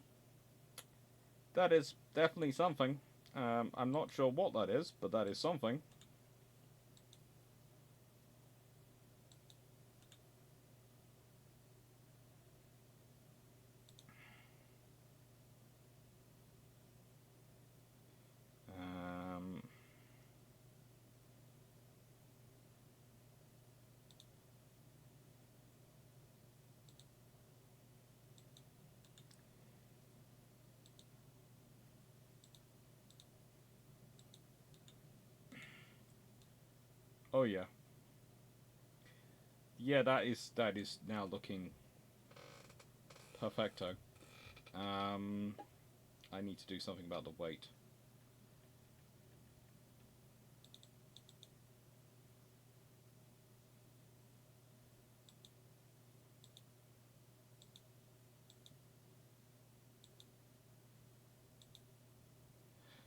That is definitely something. I'm not sure what that is, but that is something. Oh yeah. Yeah, that is now looking perfecto. I need to do something about the weight.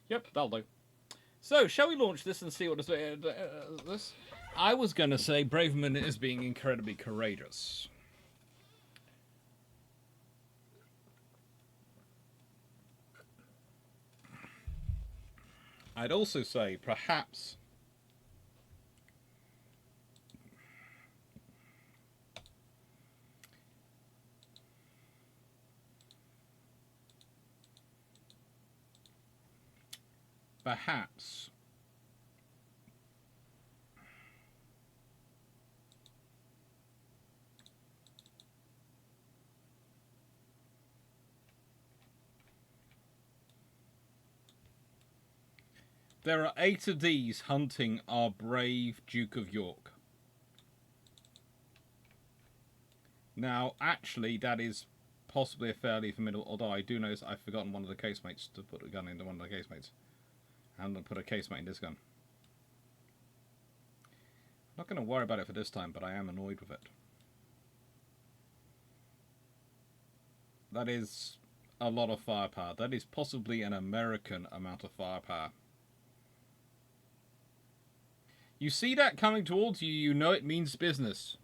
Yep, that'll do. So, shall we launch this and see what this? I was going to say Braverman is being incredibly courageous. I'd also say perhaps there are 8 of these hunting our brave Duke of York. Now, actually, that is possibly a fairly formidable, although I do notice I've forgotten one of the casemates to put a gun into one of the casemates. And I'll put a casemate in this gun. Not going to worry about it for this time, but I am annoyed with it. That is a lot of firepower. That is possibly an American amount of firepower. You see that coming towards you, you know it means business.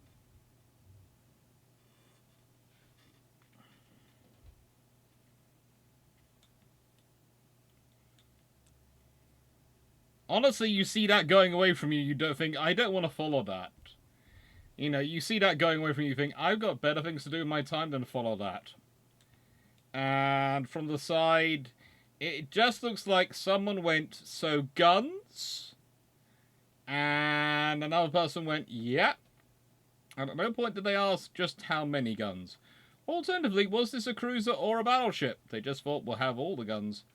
Honestly, you see that going away from you, you don't think, I don't want to follow that. You know, you see that going away from you, you think, I've got better things to do in my time than follow that. And from the side, it just looks like someone went, so guns? And another person went, yeah. And at no point did they ask just how many guns. Alternatively, was this a cruiser or a battleship? They just thought, we'll have all the guns.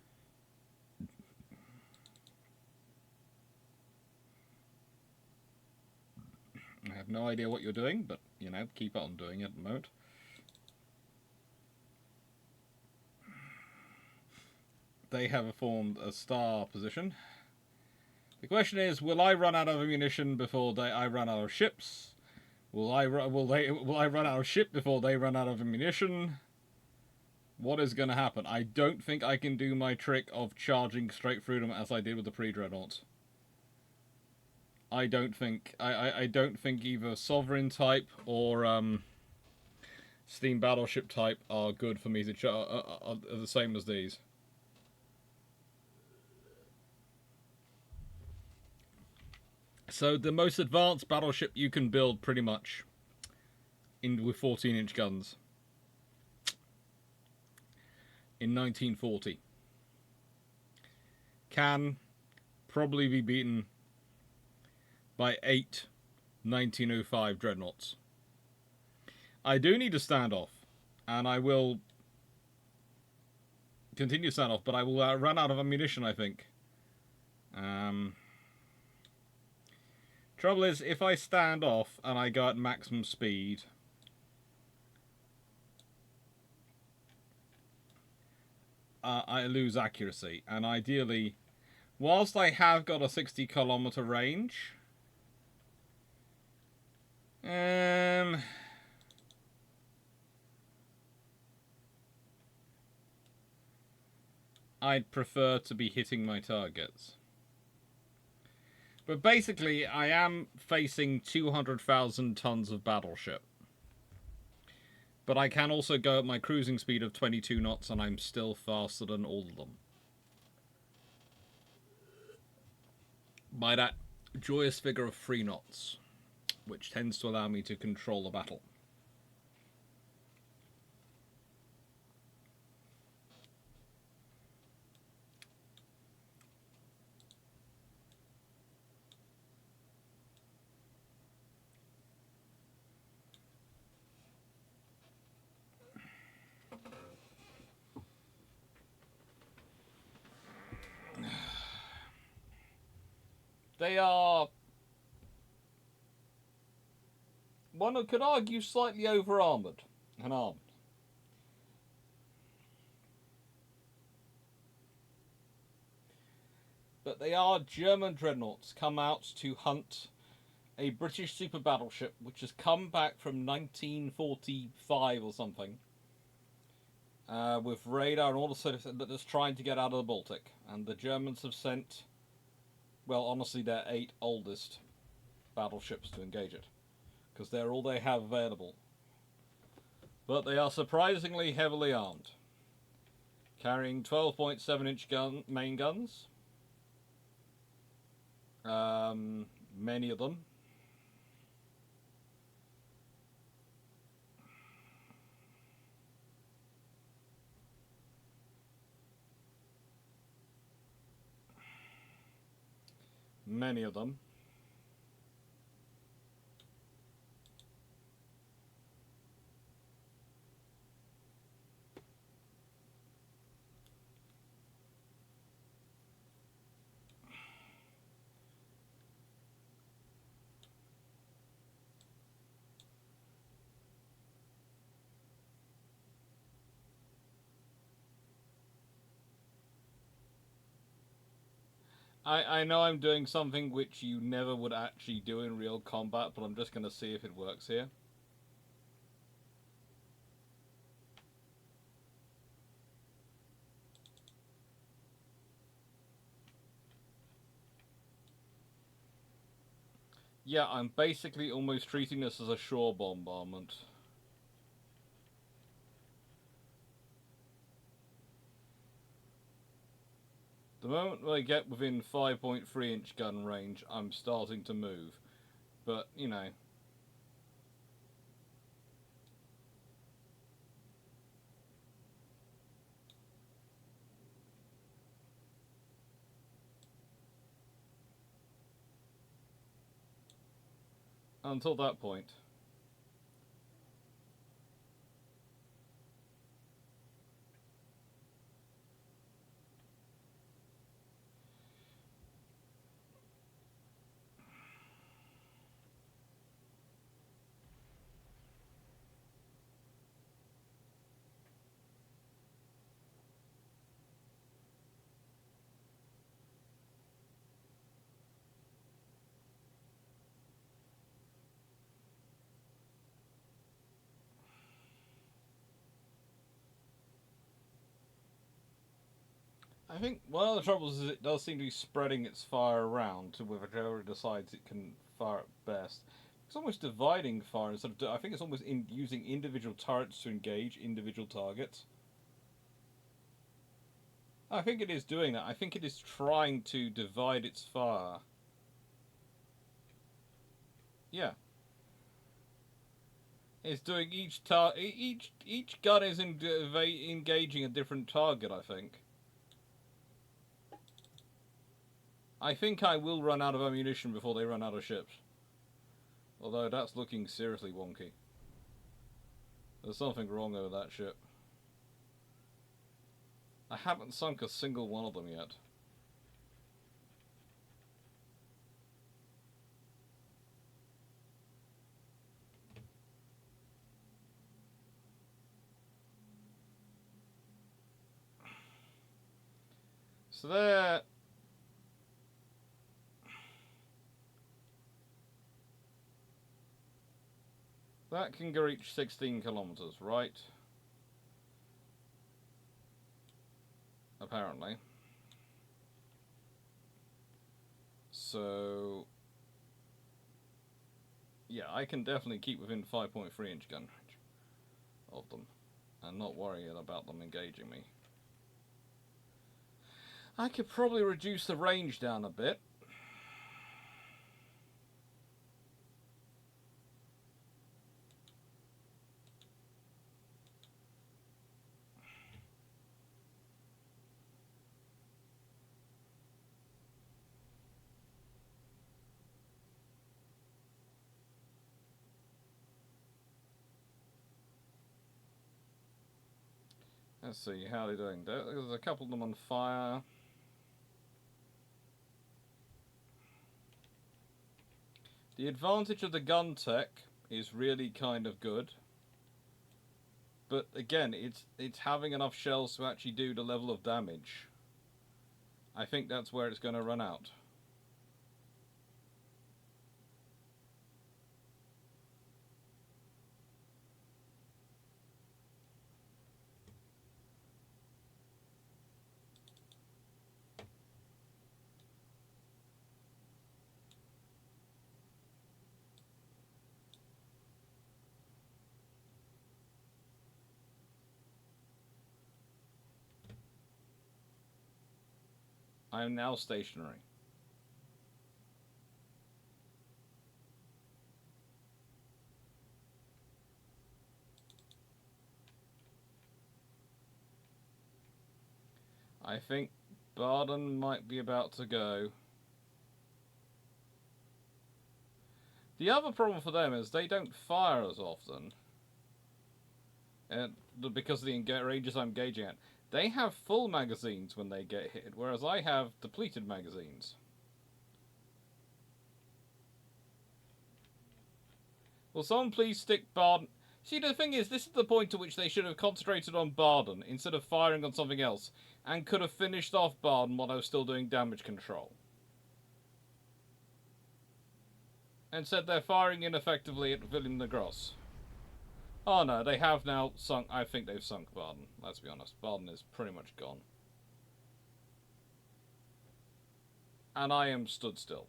I have no idea what you're doing, but, you know, keep on doing it at the moment. They have formed a star position. The question is, will I run out of ammunition before I run out of ships? Will I run out of ship before they run out of ammunition? What is going to happen? I don't think I can do my trick of charging straight through them as I did with the pre-dreadnought. I don't think either Sovereign type or Steam Battleship type are good for me to are the same as these. So the most advanced battleship you can build pretty much with 14-inch guns in 1940 can probably be beaten by 8 1905 dreadnoughts. I do need a standoff, and I will continue standoff, but I will run out of ammunition, I think. Trouble is, if I stand off and I go at maximum speed, I lose accuracy. And ideally, whilst I have got a 60-kilometer range, I'd prefer to be hitting my targets. But basically, I am facing 200,000 tons of battleship. But I can also go at my cruising speed of 22 knots, and I'm still faster than all of them. By that joyous figure of 3 knots, which tends to allow me to control the battle. They are, one could argue, slightly over-armoured and armed. But they are German dreadnoughts come out to hunt a British super battleship which has come back from 1945 or something with radar and all the sort of thing that is trying to get out of the Baltic. And the Germans have sent, well, honestly, their 8 oldest battleships to engage it, because they're all they have available. But they are surprisingly heavily armed, carrying 12.7-inch main guns. Many of them. Many of them. I know I'm doing something which you never would actually do in real combat, but I'm just going to see if it works here. Yeah, I'm basically almost treating this as a shore bombardment. The moment I get within 5.3-inch gun range, I'm starting to move. But, you know. Until that point. I think one of the troubles is it does seem to be spreading its fire around to whichever it decides it can fire at best. It's almost dividing fire instead of. I think it's almost using individual turrets to engage individual targets. I think it is doing that. I think it is trying to divide its fire. Yeah, it's doing each gun is engaging a different target. I think I will run out of ammunition before they run out of ships. Although that's looking seriously wonky. There's something wrong with that ship. I haven't sunk a single one of them yet. So there. That can go reach 16 kilometers, right? Apparently. So. Yeah, I can definitely keep within 5.3-inch gun range of them and not worry about them engaging me. I could probably reduce the range down a bit. Let's see, how are they doing? There's a couple of them on fire. The advantage of the gun tech is really kind of good. But again, it's having enough shells to actually do the level of damage. I think that's where it's going to run out. I am now stationary. I think Barden might be about to go. The other problem for them is they don't fire as often. And because of the ranges I'm gauging at. They have full magazines when they get hit, whereas I have depleted magazines. Will someone please stick Barden... See, the thing is, this is the point at which they should have concentrated on Barden instead of firing on something else, and could have finished off Barden while I was still doing damage control. and said they're firing ineffectively at William the Gross. Oh no, they have now sunk. I think they've sunk Baden. Let's be honest. Baden is pretty much gone. And I am stood still.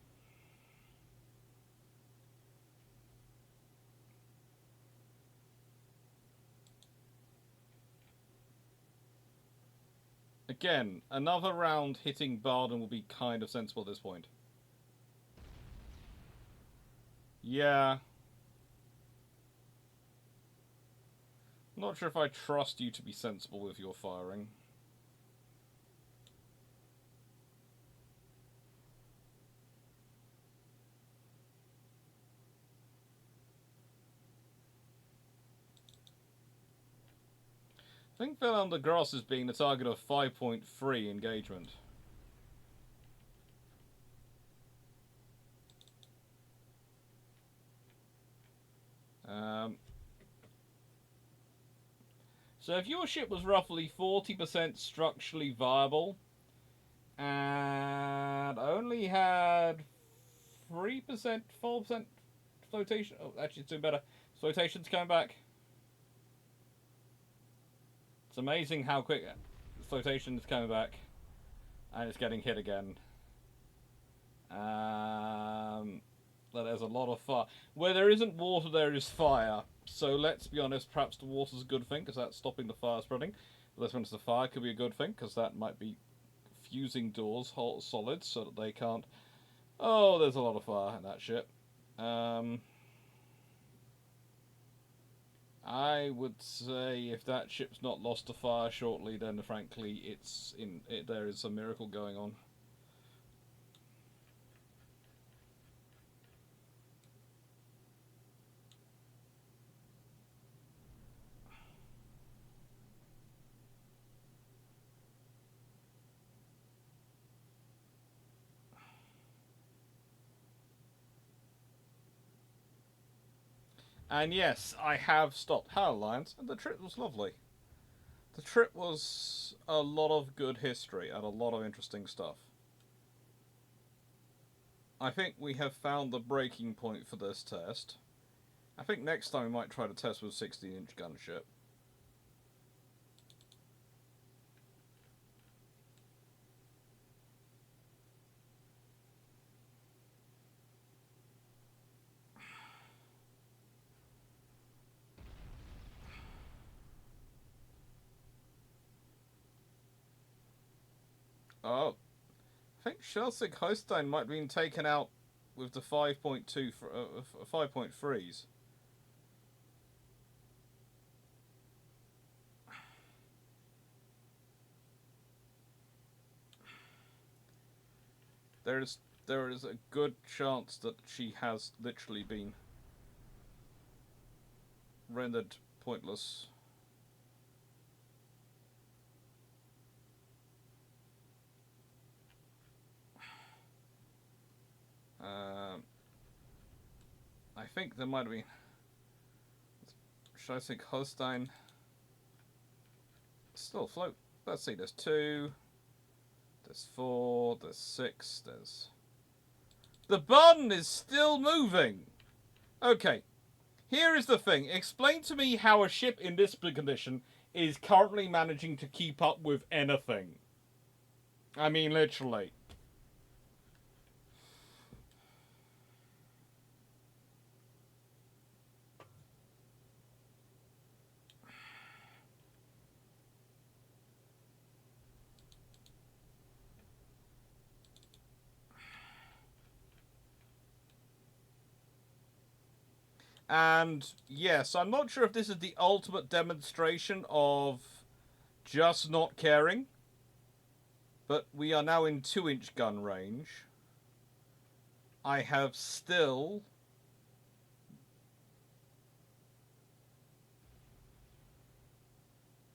Again, another round hitting Baden will be kind of sensible at this point. Yeah. I'm not sure if I trust you to be sensible with your firing. I think Wilhelm de Gross is being the target of 5.3 engagement. So if your ship was roughly 40% structurally viable and only had 3%, 4% flotation... Oh, actually it's doing better. Flotation's coming back. It's amazing how quick flotation is coming back. And it's getting hit again. There's a lot of fire. Where there isn't water, there is fire. So let's be honest, perhaps the water's a good thing, because that's stopping the fire spreading. Let's be honest, the fire could be a good thing, because that might be fusing doors, hot solids, so that they can't... Oh, there's a lot of fire in that ship. I would say if that ship's not lost to fire shortly, then frankly, there is a miracle going on. And yes, I have stopped Hell Alliance, and the trip was lovely. The trip was a lot of good history and a lot of interesting stuff. I think we have found the breaking point for this test. I think next time we might try to test with a 16-inch gunship. Oh, I think Schleswig-Holstein might have been taken out with the 5.3s. There is a good chance that she has literally been rendered pointless. I think there might have been Schleswig-Holstein still afloat. Let's see, there's 2, there's 4, there's 6, there's... The button is still moving! Okay, here is the thing. Explain to me how a ship in this condition is currently managing to keep up with anything. I mean, literally. And yes, I'm not sure if this is the ultimate demonstration of just not caring, but we are now in 2-inch gun range. I have still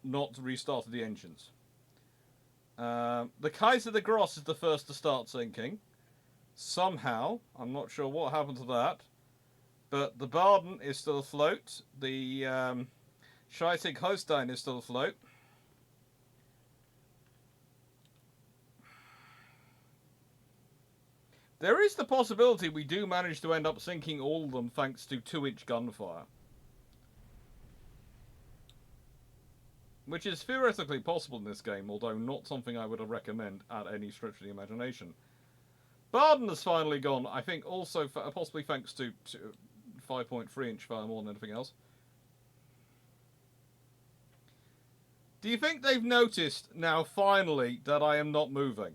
not restarted the engines. The Kaiser de Gross is the first to start sinking. Somehow, I'm not sure what happened to that. But the Baden is still afloat. The Schleswig-Holstein is still afloat. There is the possibility we do manage to end up sinking all of them thanks to 2-inch gunfire. Which is theoretically possible in this game, although not something I would recommend at any stretch of the imagination. Barden has finally gone, I think also possibly thanks to 5.3-inch fire more than anything else. Do you think they've noticed now finally that I am not moving?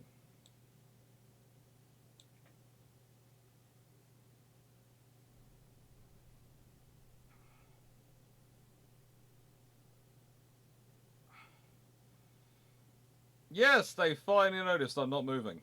Yes, they finally noticed I'm not moving.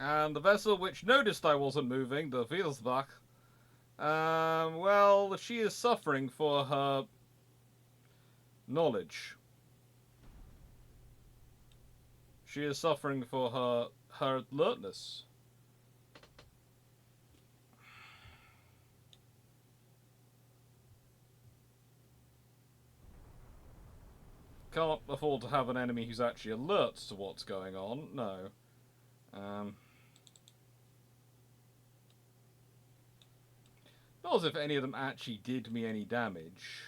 And the vessel which noticed I wasn't moving, the Wiesbach, well, she is suffering for her knowledge. She is suffering for her alertness. Can't afford to have an enemy who's actually alert to what's going on, no. Not as if any of them actually did me any damage.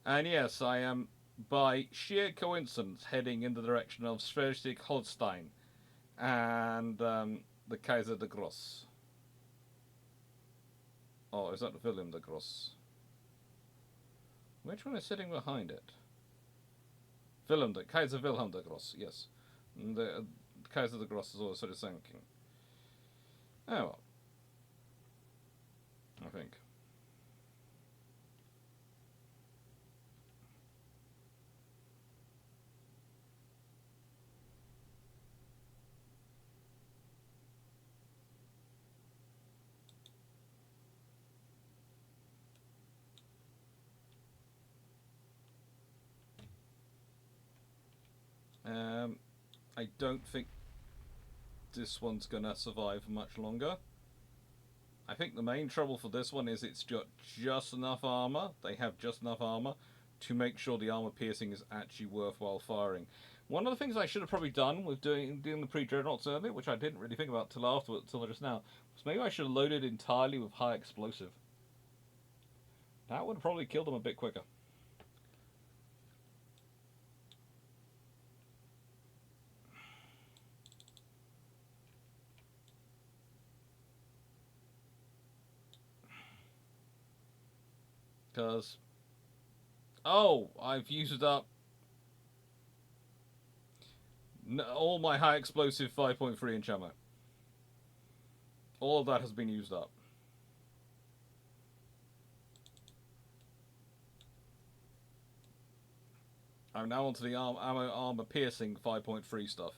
And yes, I am, by sheer coincidence, heading in the direction of Schleswig-Holstein and the Kaiser de Gross. Oh, is that Wilhelm de Gross? Which one is sitting behind it? Kaiser Wilhelm de Gross, yes. The Kaiser de Gross is also sinking. Oh well. I think. I don't think this one's gonna survive much longer. I think the main trouble for this one is it's got just enough armor. They have just enough armor to make sure the armor piercing is actually worthwhile firing. One of the things I should have probably done with doing the pre-dreadnoughts earlier, which I didn't really think about till just now, was maybe I should have loaded entirely with high explosive. That would have probably killed them a bit quicker. Because, oh, I've used up all my high explosive 5.3-inch ammo. All of that has been used up. I'm now onto the armor piercing 5.3 stuff.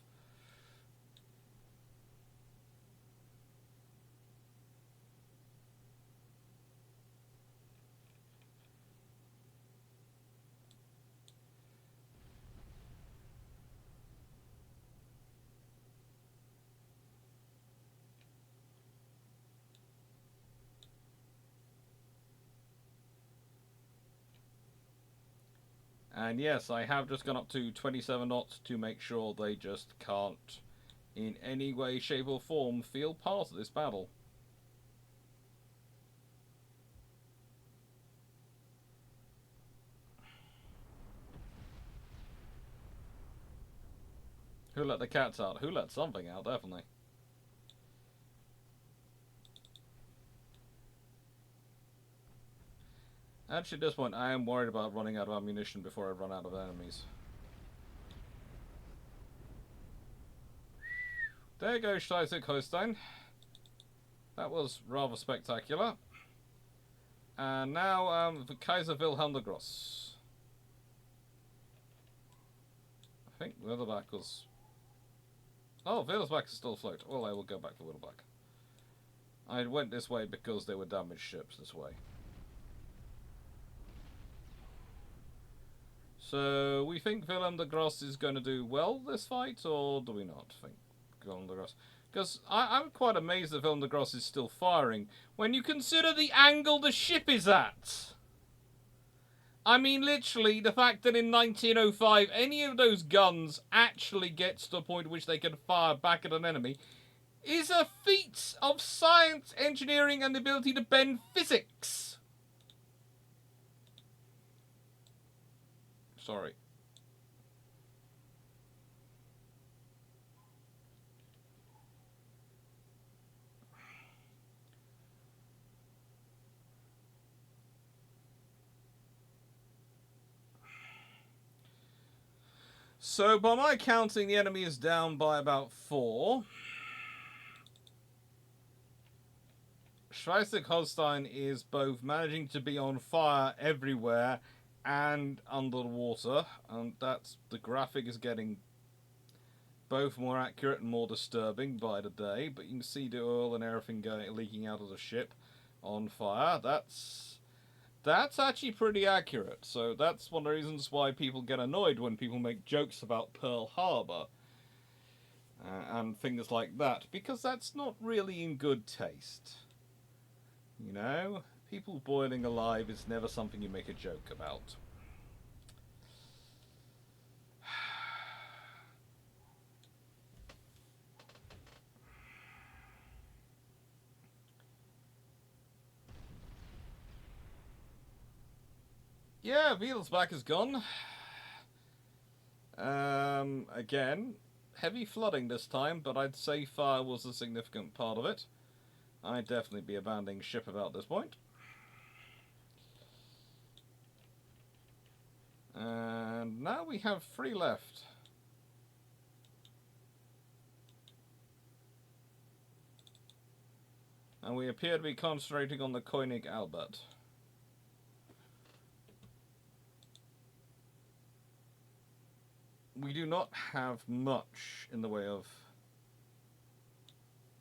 And yes, I have just gone up to 27 knots to make sure they just can't, in any way, shape or form, feel part of this battle. Who let the cats out? Who let something out, definitely. Actually, at this point, I am worried about running out of ammunition before I run out of enemies. There goes Schleswig-Holstein. That was rather spectacular. And now the Kaiser Wilhelm the Gross. I think Wheelerback was... Oh, Wheelerback is still afloat. Well, I will go back to Wheelerback. I went this way because there were damaged ships this way. So, we think Wilhelm de Gross is going to do well this fight, or do we not think Wilhelm de Gross? Because I'm quite amazed that Wilhelm de Gross is still firing, when you consider the angle the ship is at. I mean, literally, the fact that in 1905 any of those guns actually gets to a point at which they can fire back at an enemy is a feat of science, engineering, and the ability to bend physics. Sorry. So, by my counting, the enemy is down by about 4. Schleswig-Holstein is both managing to be on fire everywhere and under the water, and that's the graphic is getting both more accurate and more disturbing by the day. But you can see the oil and everything leaking out of the ship on fire. That's actually pretty accurate. So that's one of the reasons why people get annoyed when people make jokes about Pearl Harbor and things like that, because that's not really in good taste. You know, people boiling alive is never something you make a joke about. Yeah, Wielsbach is gone. Again, heavy flooding this time, but I'd say fire was a significant part of it. I'd definitely be abandoning ship about this point. And now we have 3 left. And we appear to be concentrating on the Koenig Albert. We do not have much in the way of...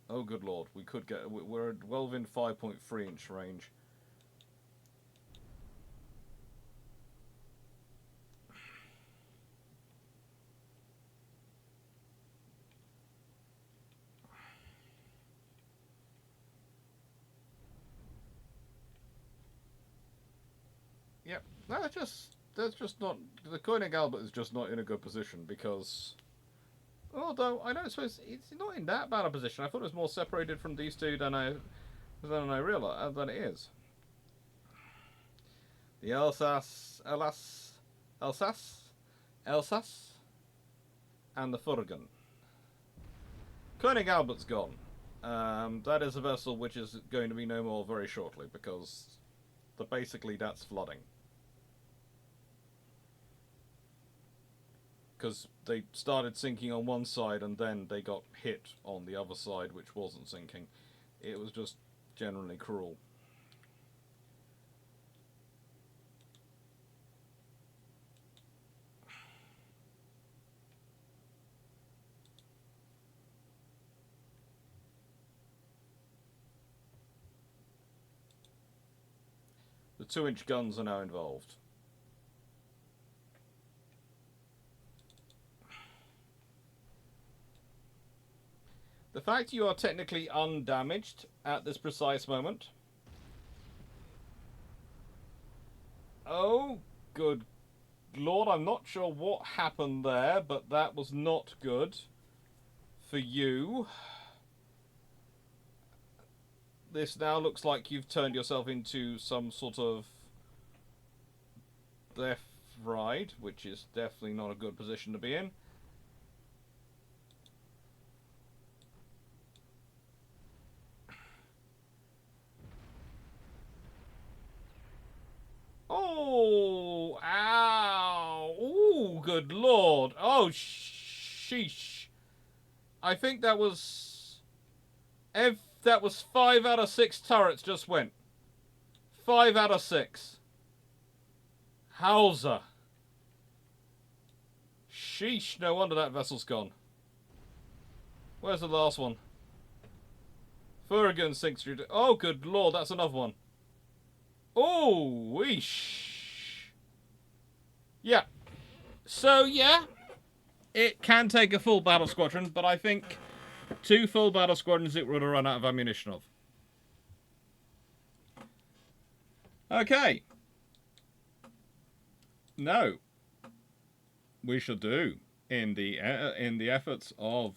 Oh, good lord, we could get... We're well within 5.3 inch range. Yep, that's just not... The Koenig Albert is just not in a good position because... Although, I don't suppose it's not in that bad a position. I thought it was more separated from these two than I realized than it is. The Alsace, and the Furgen. Koenig Albert's gone. That is a vessel which is going to be no more very shortly because basically that's flooding. Because they started sinking on one side and then they got hit on the other side, which wasn't sinking. It was just generally cruel. The 2-inch guns are now involved. The fact you are technically undamaged at this precise moment. Oh, good lord, I'm not sure what happened there, but that was not good for you. This now looks like you've turned yourself into some sort of death ride, which is definitely not a good position to be in. Oh, ow, ooh, good lord. Oh, sheesh. I think that was... that was 5 out of 6 turrets just went. 5 out of 6. Howzer. Sheesh, no wonder that vessel's gone. Where's the last one? Furrigan sinks through. Oh, good lord, that's another one. Oh, weesh. Yeah. So, yeah. It can take a full battle squadron, but I think 2 full battle squadrons it would have run out of ammunition of. Okay. No. We shall do in the efforts of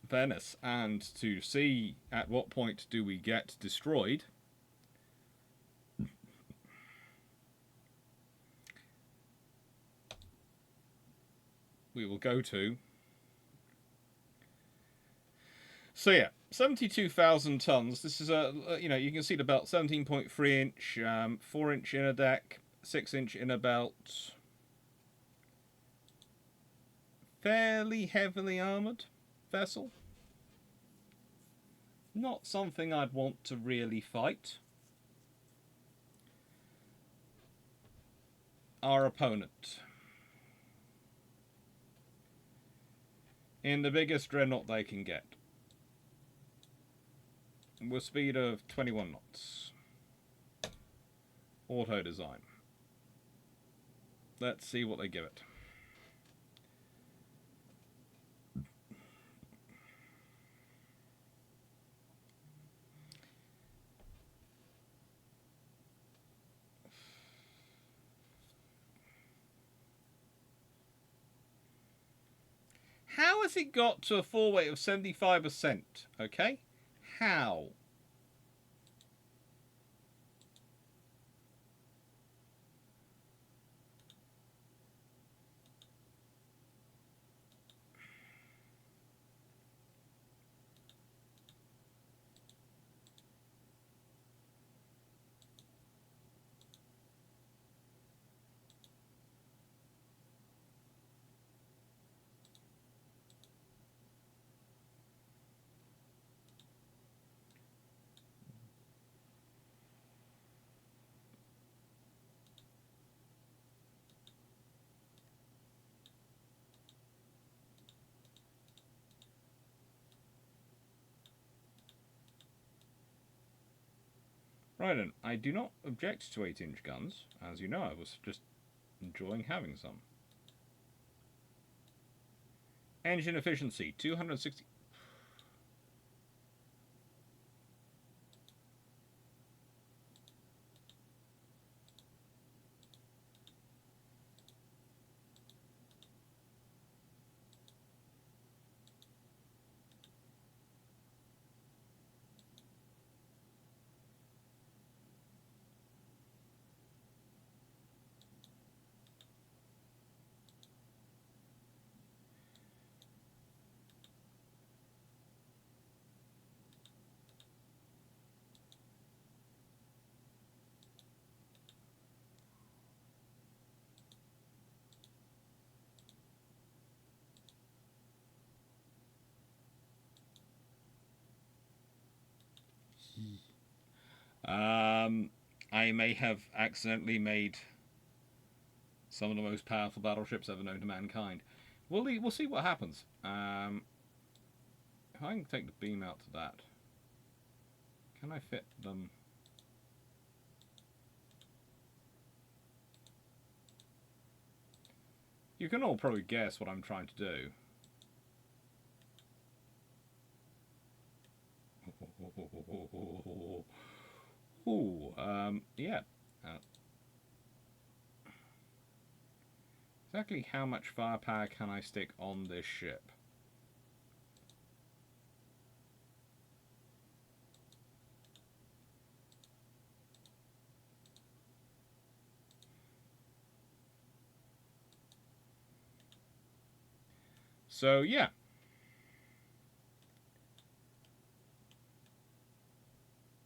Venice, and to see at what point do we get destroyed. We will go to. So yeah, 72,000 tons. This is you can see the belt, 17.3 inch, 4 inch inner deck, 6 inch inner belt. Fairly heavily armoured vessel. Not something I'd want to really fight. Our opponent. In the biggest dreadnought they can get. With speed of 21 knots. Auto design. Let's see what they give it. How has it got to a full weight of 75%? Okay? How? Right then, I do not object to 8-inch guns. As you know, I was just enjoying having some. Engine efficiency, 260. I may have accidentally made some of the most powerful battleships ever known to mankind. We'll see what happens. If I can take the beam out to that, can I fit them? You can all probably guess what I'm trying to do. Ooh, yeah. Exactly how much firepower can I stick on this ship? So, yeah.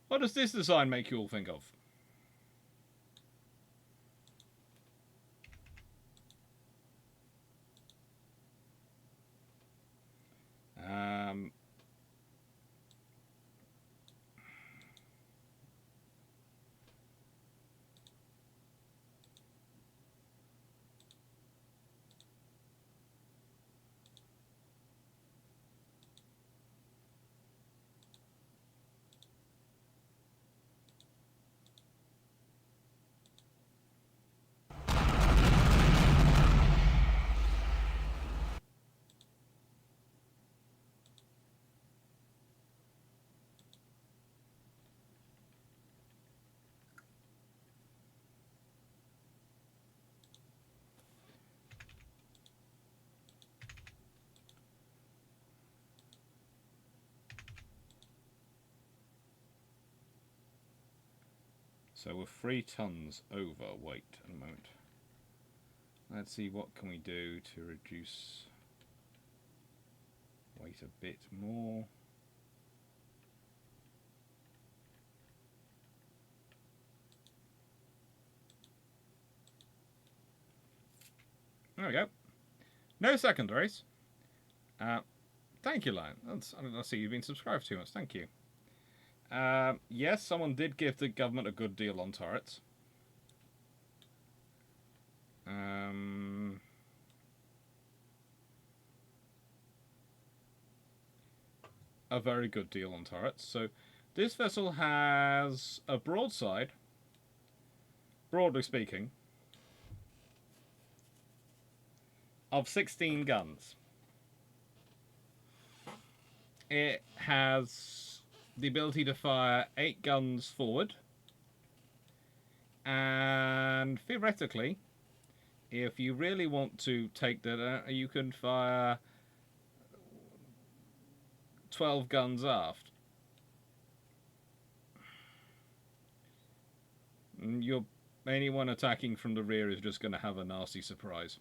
What does this design make you all think of? So we're 3 tons overweight at the moment. Let's see what can we do to reduce weight a bit more. There we go. No secondaries. Thank you, Lion. I see you've been subscribed to us. Thank you. Yes, someone did give the government a good deal on turrets. A very good deal on turrets. So this vessel has a broadside, broadly speaking, of 16 guns. It has the ability to fire 8 guns forward, and theoretically, if you really want to take that, you can fire 12 guns aft. Anyone attacking from the rear is just going to have a nasty surprise.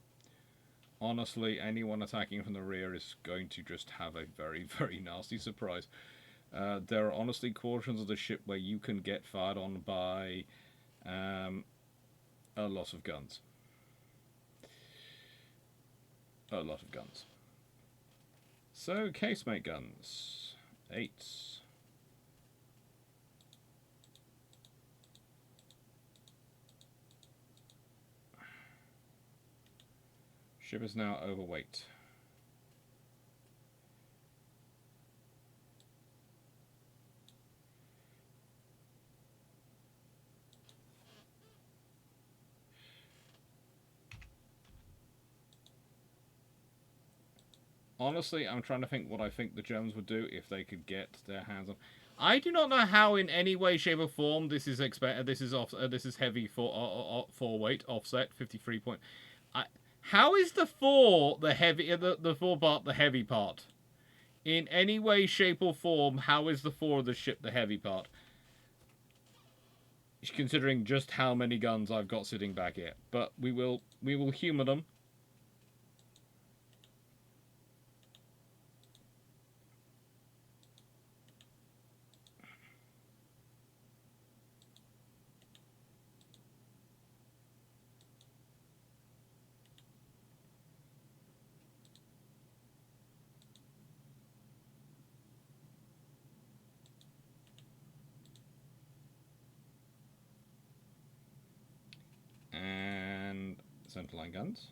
Honestly, anyone attacking from the rear is going to just have a very, very nasty surprise. There are honestly portions of the ship where you can get fired on by a lot of guns. A lot of guns. So, casemate guns. 8. Ship is now overweight. Honestly, I'm trying to think what I think the Germans would do if they could get their hands on. I do not know how, in any way, shape, or form, this is heavy for weight offset 53 point. How is the 4 the heavy the 4 part the heavy part? In any way, shape, or form, how is the 4 of the ship the heavy part? Considering just how many guns I've got sitting back here, but we will humour them. And centerline guns.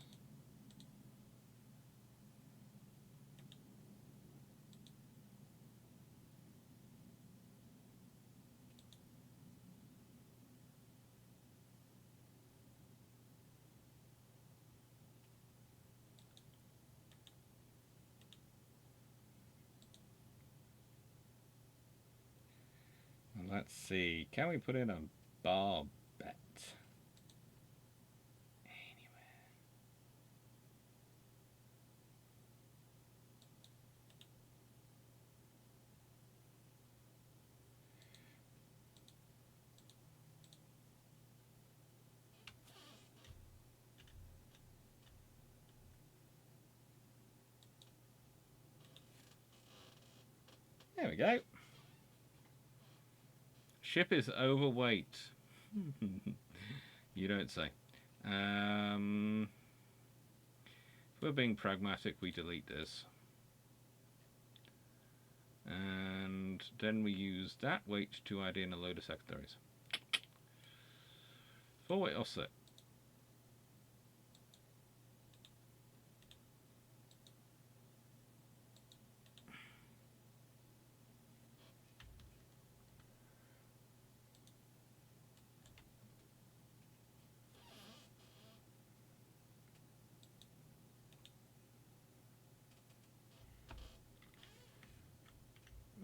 And let's see, can we put in a barbette? There we go. Ship is overweight. You don't say. If we're being pragmatic, we delete this. And then we use that weight to add in a load of secondaries. 4-weight offset.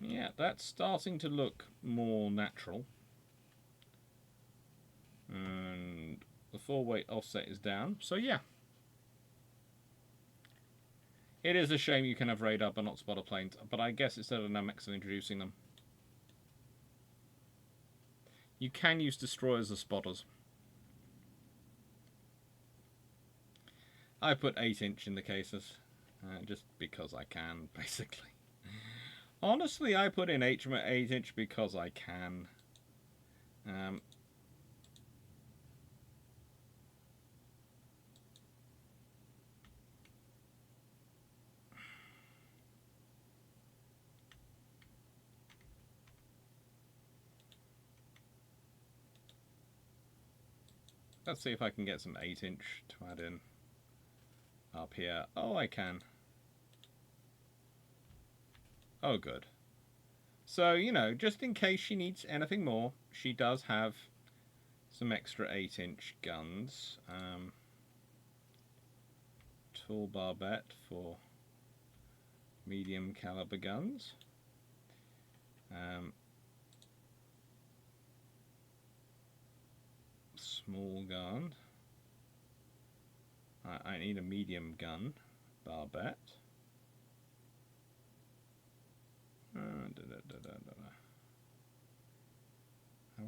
Yeah, that's starting to look more natural. And the 4-weight offset is down, so yeah. It is a shame you can have radar but not spotter planes, but I guess it's aerodynamics and introducing them. You can use destroyers as spotters. I put 8-inch in the cases, just because I can, basically. Honestly, I put in 8-inch because I can. Let's see if I can get some 8-inch to add in up here. Oh, I can. Oh, good. So, you know, just in case she needs anything more, she does have some extra 8-inch guns. Tool barbette for medium caliber guns. Small gun. I need a medium gun barbette. I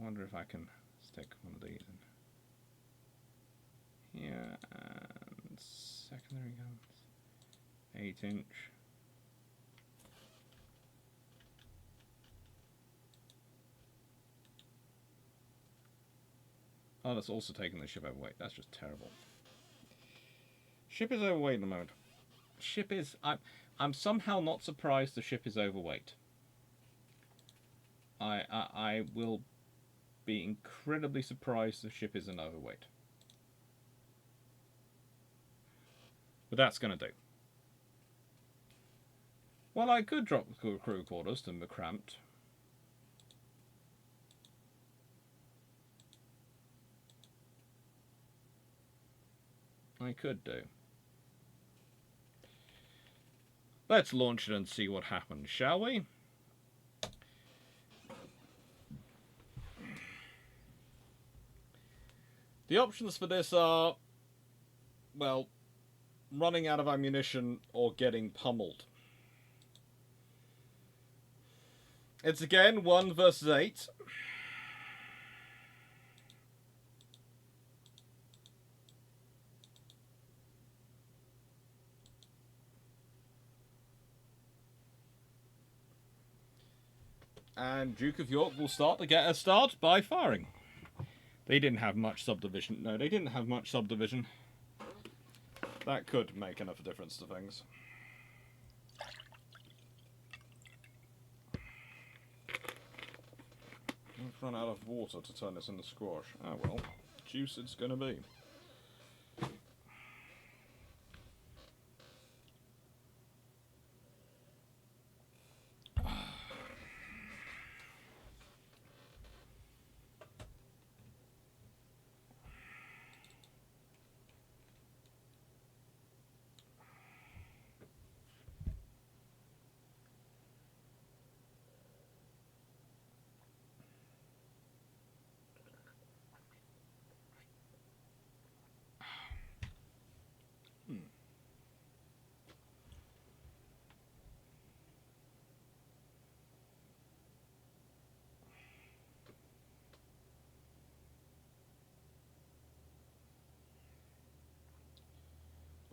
wonder if I can stick one of these in here. And secondary guns. 8-inch. Oh, that's also taking the ship overweight. That's just terrible. Ship is overweight at the moment. Ship is... I'm somehow not surprised the ship is overweight. I will be incredibly surprised the ship isn't overweight. But that's going to do. Well, I could drop the crew quarters to the cramped. I could do. Let's launch it and see what happens, shall we? The options for this are, well, running out of ammunition or getting pummeled. It's again 1 versus 8. And Duke of York will start to get a start by firing. They didn't have much subdivision. No, they didn't have much subdivision. That could make enough difference to things. I've run out of water to turn this into squash. Ah well, juice it's gonna be.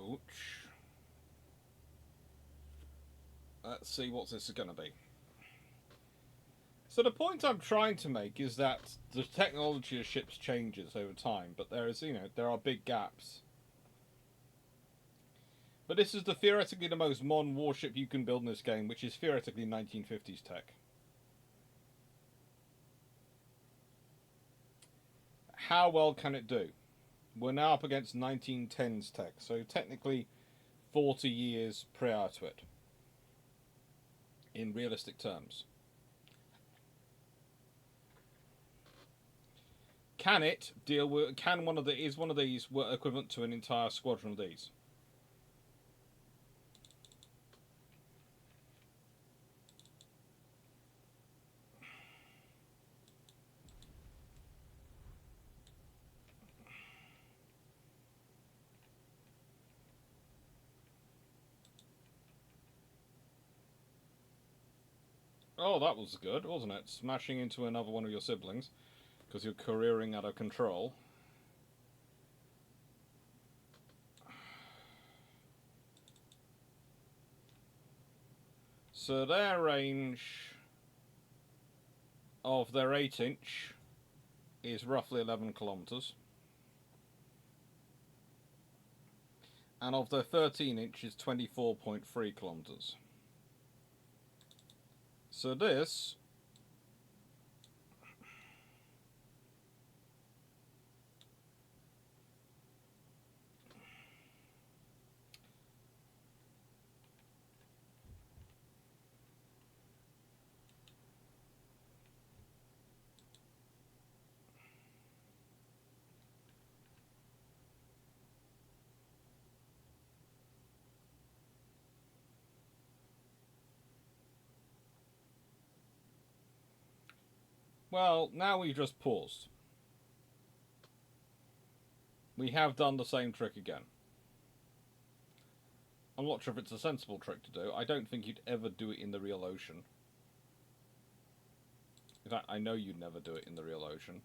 Ouch. Let's see what this is going to be. So the point I'm trying to make is that the technology of ships changes over time, but there are big gaps. But this is theoretically the most modern warship you can build in this game, which is theoretically 1950s tech. How well can it do? We're now up against 1910s tech, so technically 40 years prior to it. In realistic terms. Can it deal with... Is one of these equivalent to an entire squadron of these? Oh, that was good, wasn't it? Smashing into another one of your siblings. because you're careering out of control. So their range of their 8-inch is roughly 11 kilometers. And of their 13-inch is 24.3 kilometers. So this well, now we've just paused. We have done the same trick again. I'm not sure if it's a sensible trick to do. I don't think you'd ever do it in the real ocean. In fact, I know you'd never do it in the real ocean.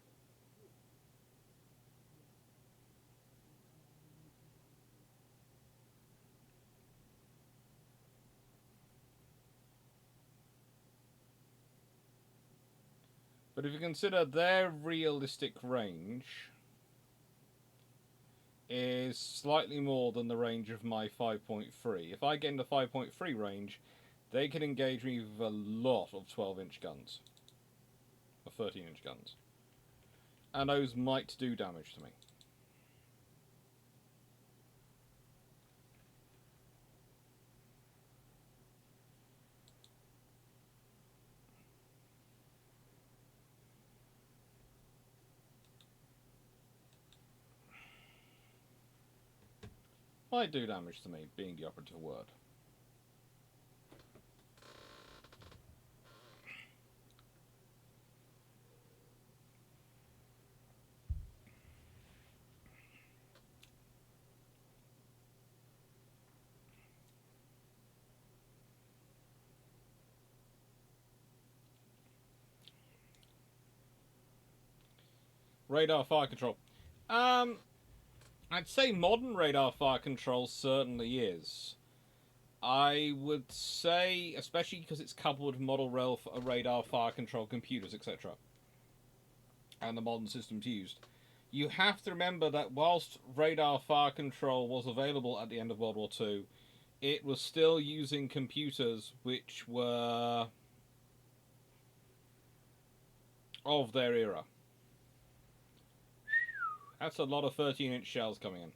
But if you consider their realistic range is slightly more than the range of my 5.3. If I get into 5.3 range, they can engage me with a lot of 12-inch guns. Or 13-inch guns. And those might do damage to me. Might do damage to me, being the operative word. Radar fire control. I'd say modern radar fire control certainly is. I would say, especially because it's coupled with model radar fire control computers, etc., and the modern systems used, you have to remember that whilst radar fire control was available at the end of World War II, it was still using computers which were of their era. That's a lot of 13-inch shells coming in.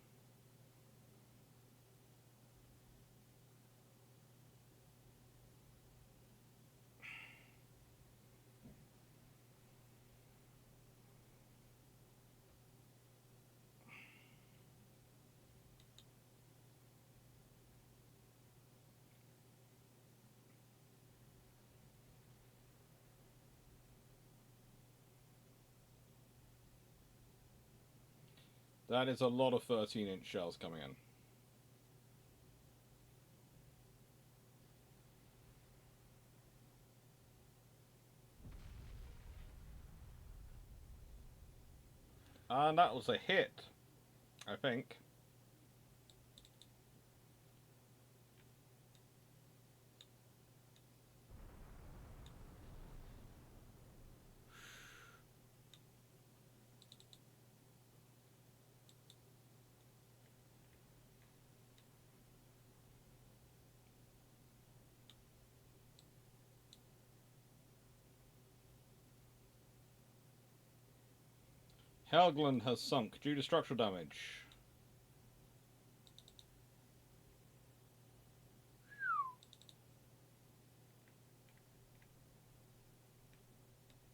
That is a lot of 13-inch shells coming in. And that was a hit, I think. Helgeland has sunk due to structural damage.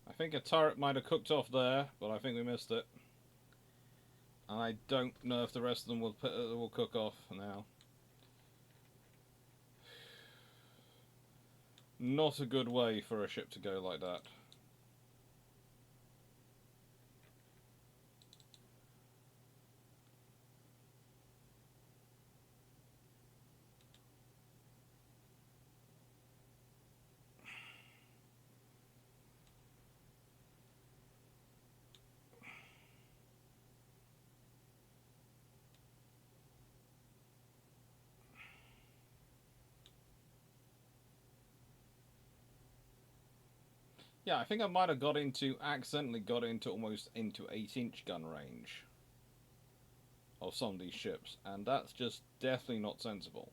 I think a turret might have cooked off there, but I think we missed it. And I don't know if the rest of them will cook off now. Not a good way for a ship to go like that. Yeah, I think I might have accidentally got into almost into 8-inch gun range of some of these ships, and that's just definitely not sensible.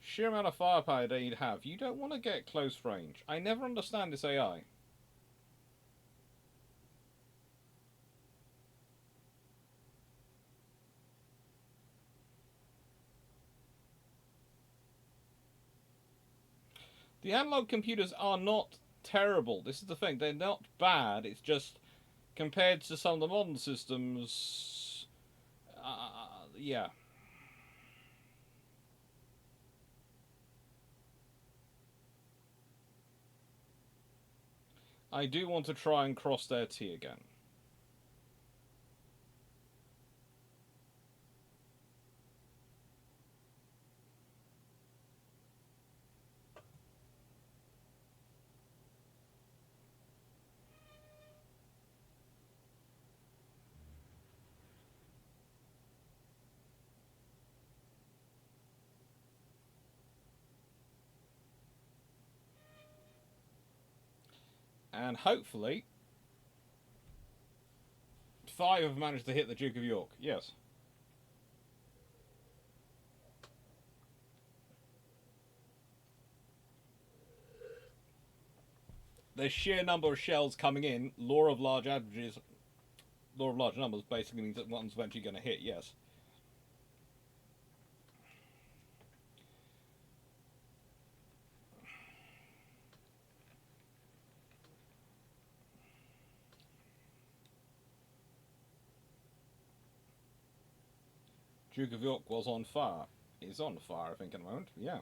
Sheer amount of firepower they'd have, you don't want to get close range. I never understand this AI. The analog computers are not terrible. This is the thing. They're not bad. It's just compared to some of the modern systems, yeah. I do want to try and cross their T again. And hopefully, 5 have managed to hit the Duke of York. Yes. The sheer number of shells coming in, law of large averages, law of large numbers, basically means that one's eventually going to hit, yes. Duke of York was on fire. Is on fire, I think, at the moment. Yeah.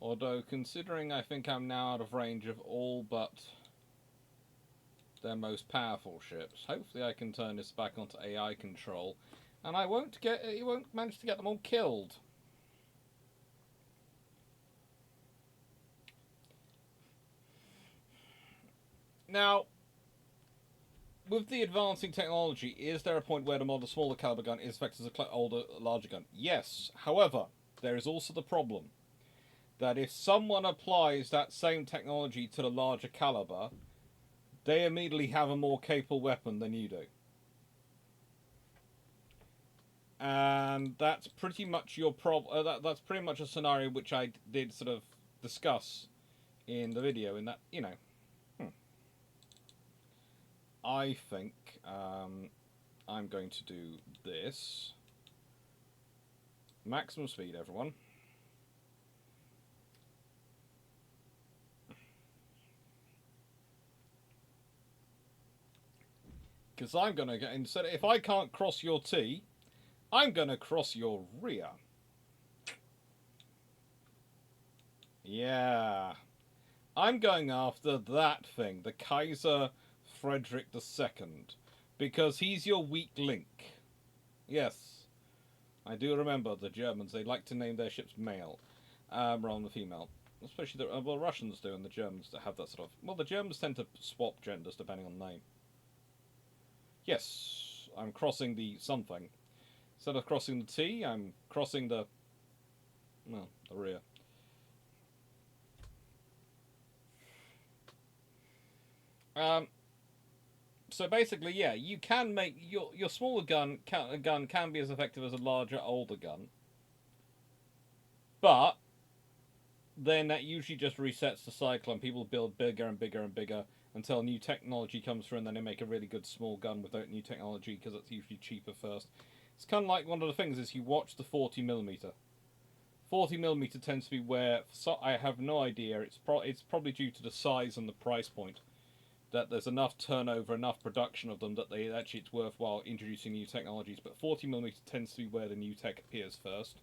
Although, considering I think I'm now out of range of all but their most powerful ships, hopefully I can turn this back onto AI control, and it won't manage to get them all killed. Now, with the advancing technology, is there a point where the smaller caliber gun is effective as a larger gun? Yes. However, there is also the problem that if someone applies that same technology to the larger caliber, they immediately have a more capable weapon than you do. And that's pretty much your problem. That's pretty much a scenario which I did sort of discuss in the video. In that, I think I'm going to do this. Maximum speed, everyone. Because I'm going to get, instead, if I can't cross your T, I'm going to cross your rear. Yeah. I'm going after that thing, the Kaiser Frederick II, because he's your weak link. Yes. I do remember the Germans, they like to name their ships male rather than female. Especially the Russians do, and the Germans have that sort of. Well, the Germans tend to swap genders depending on the name. Yes, I'm crossing the something. Instead of crossing the T, I'm crossing the. Well, the rear. So basically, yeah, you can make your smaller gun can be as effective as a larger, older gun, but then that usually just resets the cycle, and people build bigger and bigger and bigger until new technology comes through, and then they make a really good small gun without new technology because it's usually cheaper first. It's kind of like one of the things is you watch the 40mm. 40mm tends to be where I have no idea. It's probably due to the size and the price point that there's enough turnover, enough production of them that it's worthwhile introducing new technologies. But 40mm tends to be where the new tech appears first.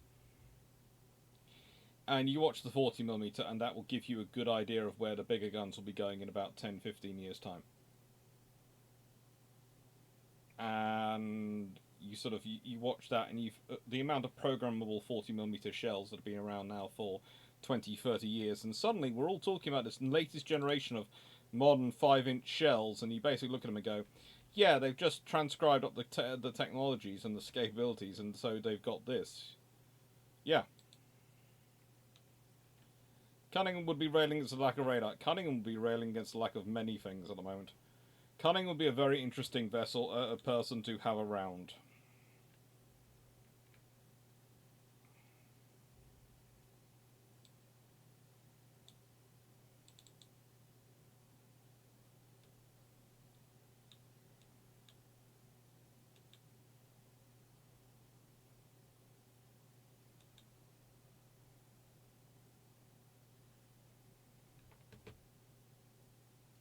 And you watch the 40mm, and that will give you a good idea of where the bigger guns will be going in about 10-15 years' time. And you watch that, and the amount of programmable 40mm shells that have been around now for 20-30 years, and suddenly we're all talking about this latest generation of modern 5-inch shells, and you basically look at them and go, Yeah, they've just transcribed up the technologies and the capabilities, and so they've got this. Yeah. Cunningham would be railing against the lack of radar. Cunningham would be railing against the lack of many things at the moment. Cunningham would be a very interesting vessel, a person to have around.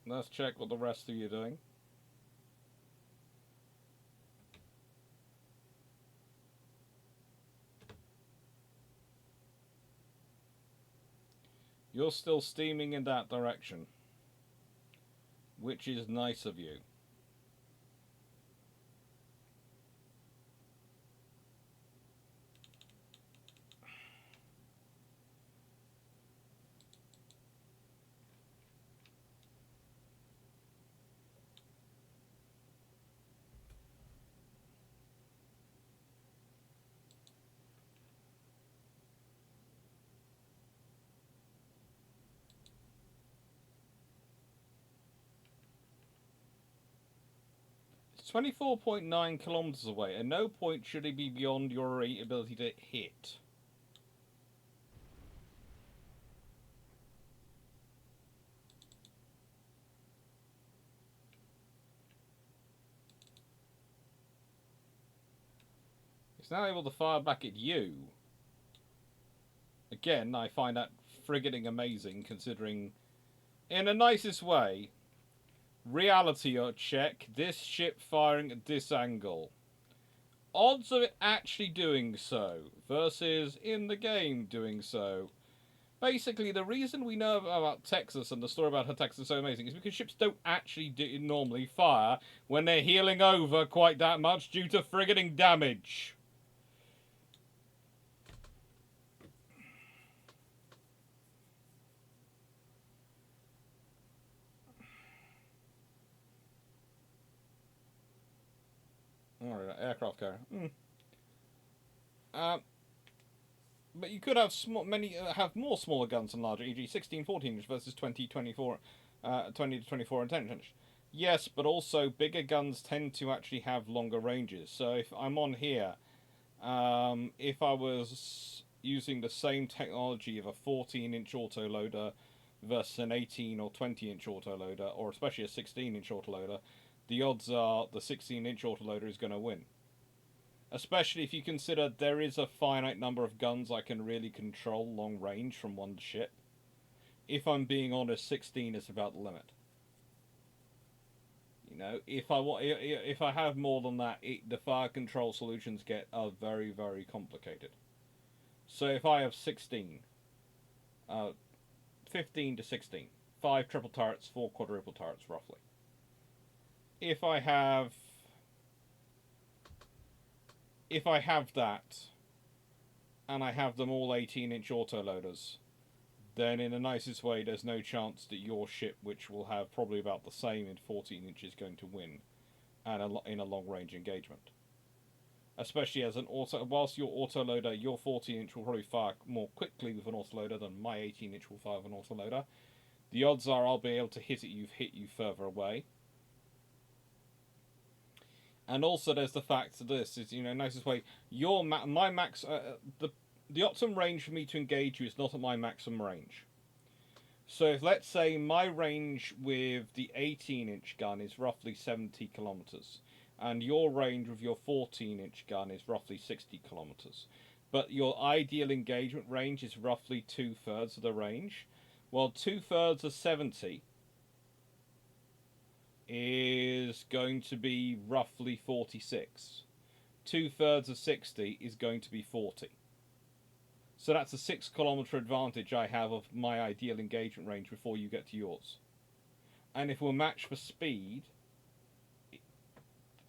Let's check what the rest of you are doing. You're still steaming in that direction, which is nice of you. It's 24.9 kilometers away. At no point should it be beyond your ability to hit. It's now able to fire back at you. Again, I find that frigating amazing, considering, in the nicest way, reality check, this ship firing at this angle. Odds of it actually doing so versus in the game doing so. Basically, the reason we know about Texas and the story about her Texas is so amazing is because ships don't actually normally fire when they're heeling over quite that much due to frigating damage. Alright, aircraft carrier. But you could have have more smaller guns than larger, e.g. 16, 14 inch versus 20, 24, 20 to 24 and 10 inch. Yes, but also bigger guns tend to actually have longer ranges. So if I'm on here, if I was using the same technology of a 14-inch autoloader versus an 18 or 20-inch autoloader, or especially a 16-inch autoloader, the odds are the 16-inch autoloader is going to win. Especially if you consider there is a finite number of guns I can really control long range from one ship. If I'm being honest, 16 is about the limit. You know, if I have more than that, the fire control solutions are very, very complicated. So if I have 16, 15 to 16, 5 triple turrets, 4 quadruple turrets, roughly. If I have that, and I have them all 18-inch autoloaders, then in the nicest way, there's no chance that your ship, which will have probably about the same in 14 inches, is going to win in a long-range engagement. Especially as whilst your autoloader, your 14-inch will probably fire more quickly with an autoloader than my 18-inch will fire with an autoloader. The odds are I'll be able to hit you further away. And also, there's the fact that this is, nicest way. My max, the optimum range for me to engage you is not at my maximum range. So if let's say my range with the 18-inch gun is roughly 70 kilometers, and your range with your 14-inch gun is roughly 60 kilometers, but your ideal engagement range is roughly 2/3 of the range. Well, 2/3 of 70 is going to be roughly 46. 2/3 of 60 is going to be 40. So that's a 6-kilometer advantage I have of my ideal engagement range before you get to yours. And if we're matched for speed,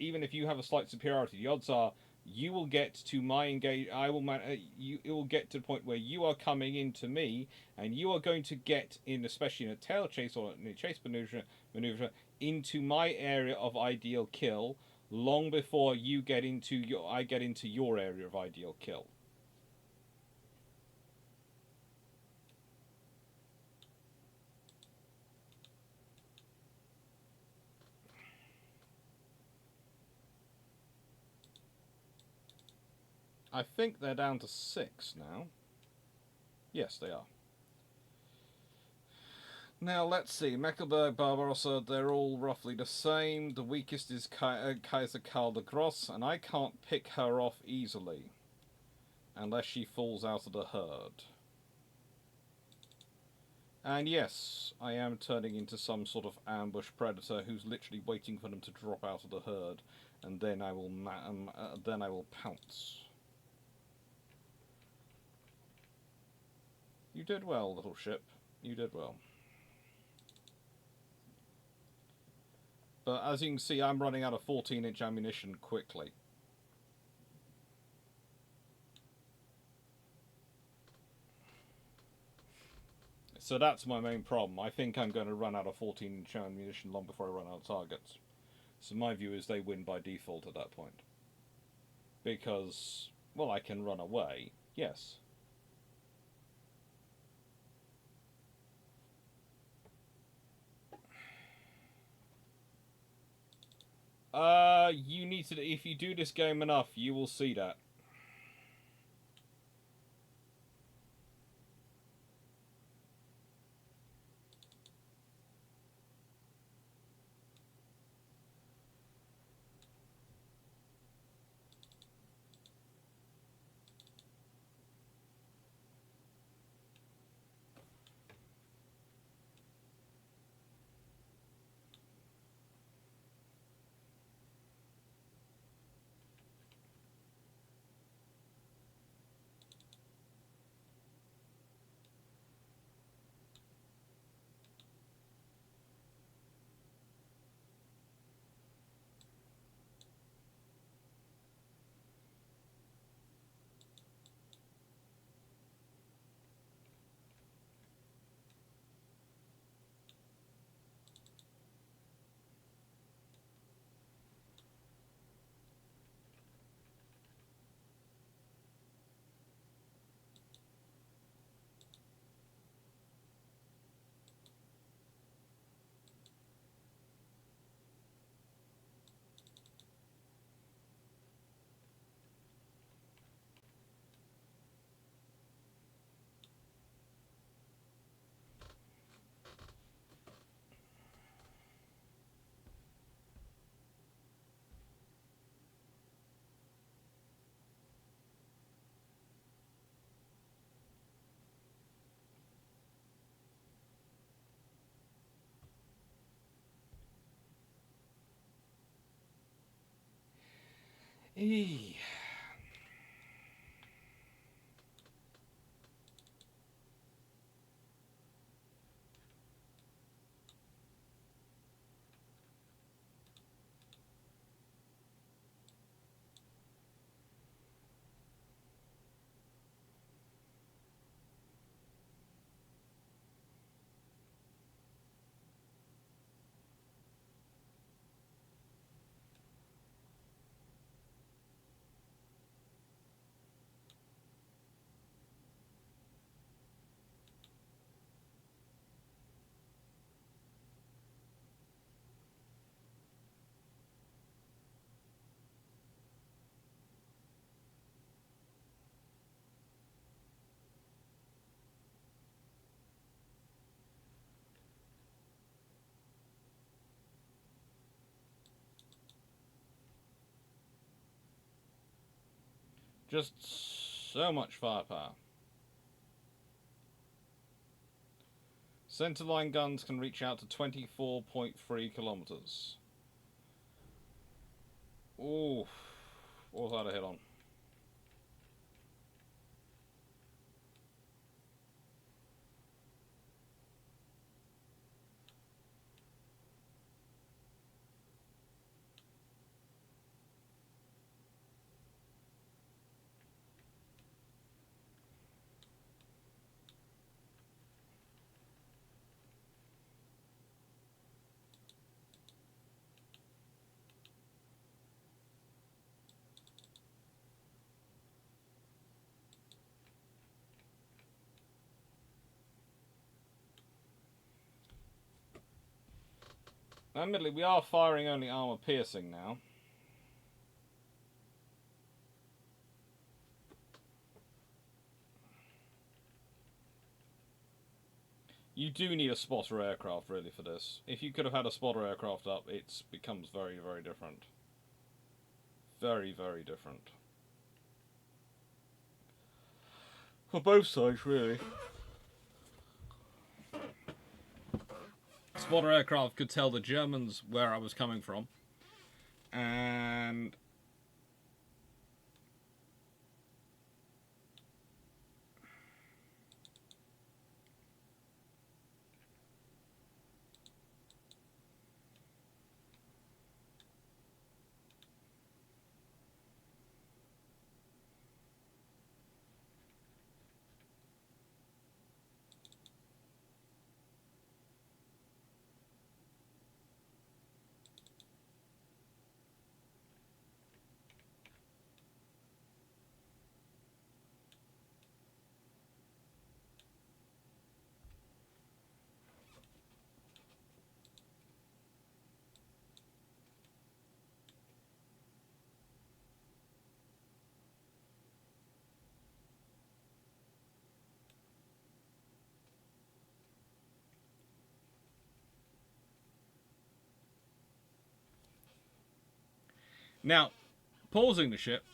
even if you have a slight superiority, the odds are you will get to my engage. It will get to the point where you are coming into me, and you are going to get in, especially in a tail chase or in a chase maneuver. into my area of ideal kill long before you get into I get into your area of ideal kill. I think they're down to 6 now. Yes, they are. Now, let's see. Mecklenburg, Barbarossa, they're all roughly the same. The weakest is Kaiser Karl de Gross, and I can't pick her off easily. Unless she falls out of the herd. And yes, I am turning into some sort of ambush predator who's literally waiting for them to drop out of the herd, and then I will pounce. You did well, little ship. You did well. But as you can see, I'm running out of 14-inch ammunition quickly. So that's my main problem. I think I'm going to run out of 14-inch ammunition long before I run out of targets. So my view is they win by default at that point. Because, well, I can run away, yes. You need to, if you do this game enough, you will see that. Eee. Just so much firepower. Centerline guns can reach out to 24.3 kilometers. Ooh, what was that a hit on? Admittedly, we are firing only armor piercing now. You do need a spotter aircraft, really, for this. If you could have had a spotter aircraft up, it becomes very, very different. Very, very different. For both sides, really. Spotter aircraft could tell the Germans where I was coming from. And now, pausing the ship.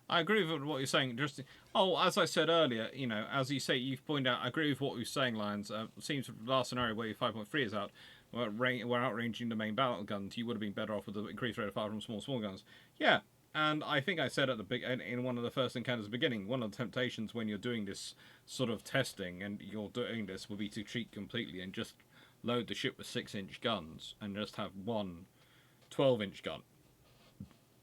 I agree with what you're saying. Just as I said earlier, as you say, you've pointed out. I agree with what you're saying, Lions. Seems the last scenario where your 5.3 is out, we're outranging the main battle guns. You would have been better off with the increased rate of fire from small guns. Yeah, and I think I said at the big in one of the first encounters at the beginning, one of the temptations when you're doing this sort of testing and you're doing this would be to cheat completely and just load the ship with 6-inch guns and just have one 12-inch gun.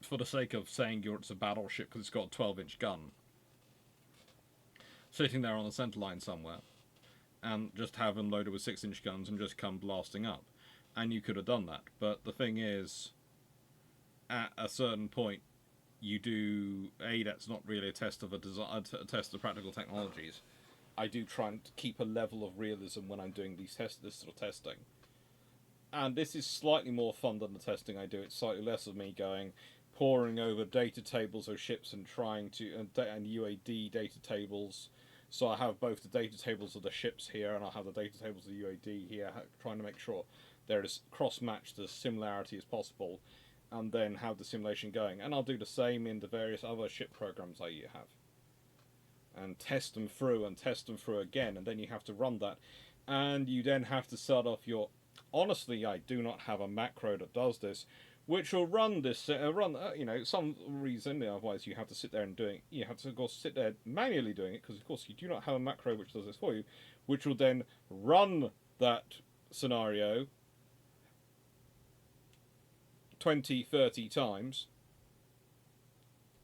For the sake of saying it's a battleship because it's got a 12-inch gun sitting there on the center line somewhere, and just have them loaded with 6-inch guns and just come blasting up. And you could have done that, but the thing is, at a certain point, you do that's not really a test of a test of practical technologies. I do try and keep a level of realism when I'm doing this sort of testing. And this is slightly more fun than the testing I do. It's slightly less of me poring over data tables of ships and trying to and UAD data tables. So I have both the data tables of the ships here and I have the data tables of the UAD here, trying to make sure there is cross-matched as similarity as possible, and then have the simulation going. And I'll do the same in the various other ship programs I have, and test them through again, and then you have to run that, and you then have to start off your. Honestly, I do not have a macro that does this, which will run this, some reason. Otherwise, you have to sit there and doing. You have to, of course, sit there manually doing it because, of course, you do not have a macro which does this for you, which will then run that scenario 20, 30 times,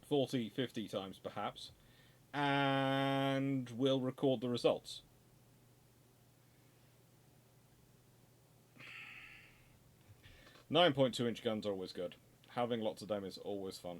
40, 50 times perhaps, and will record the results. 9.2-inch guns are always good. Having lots of them is always fun.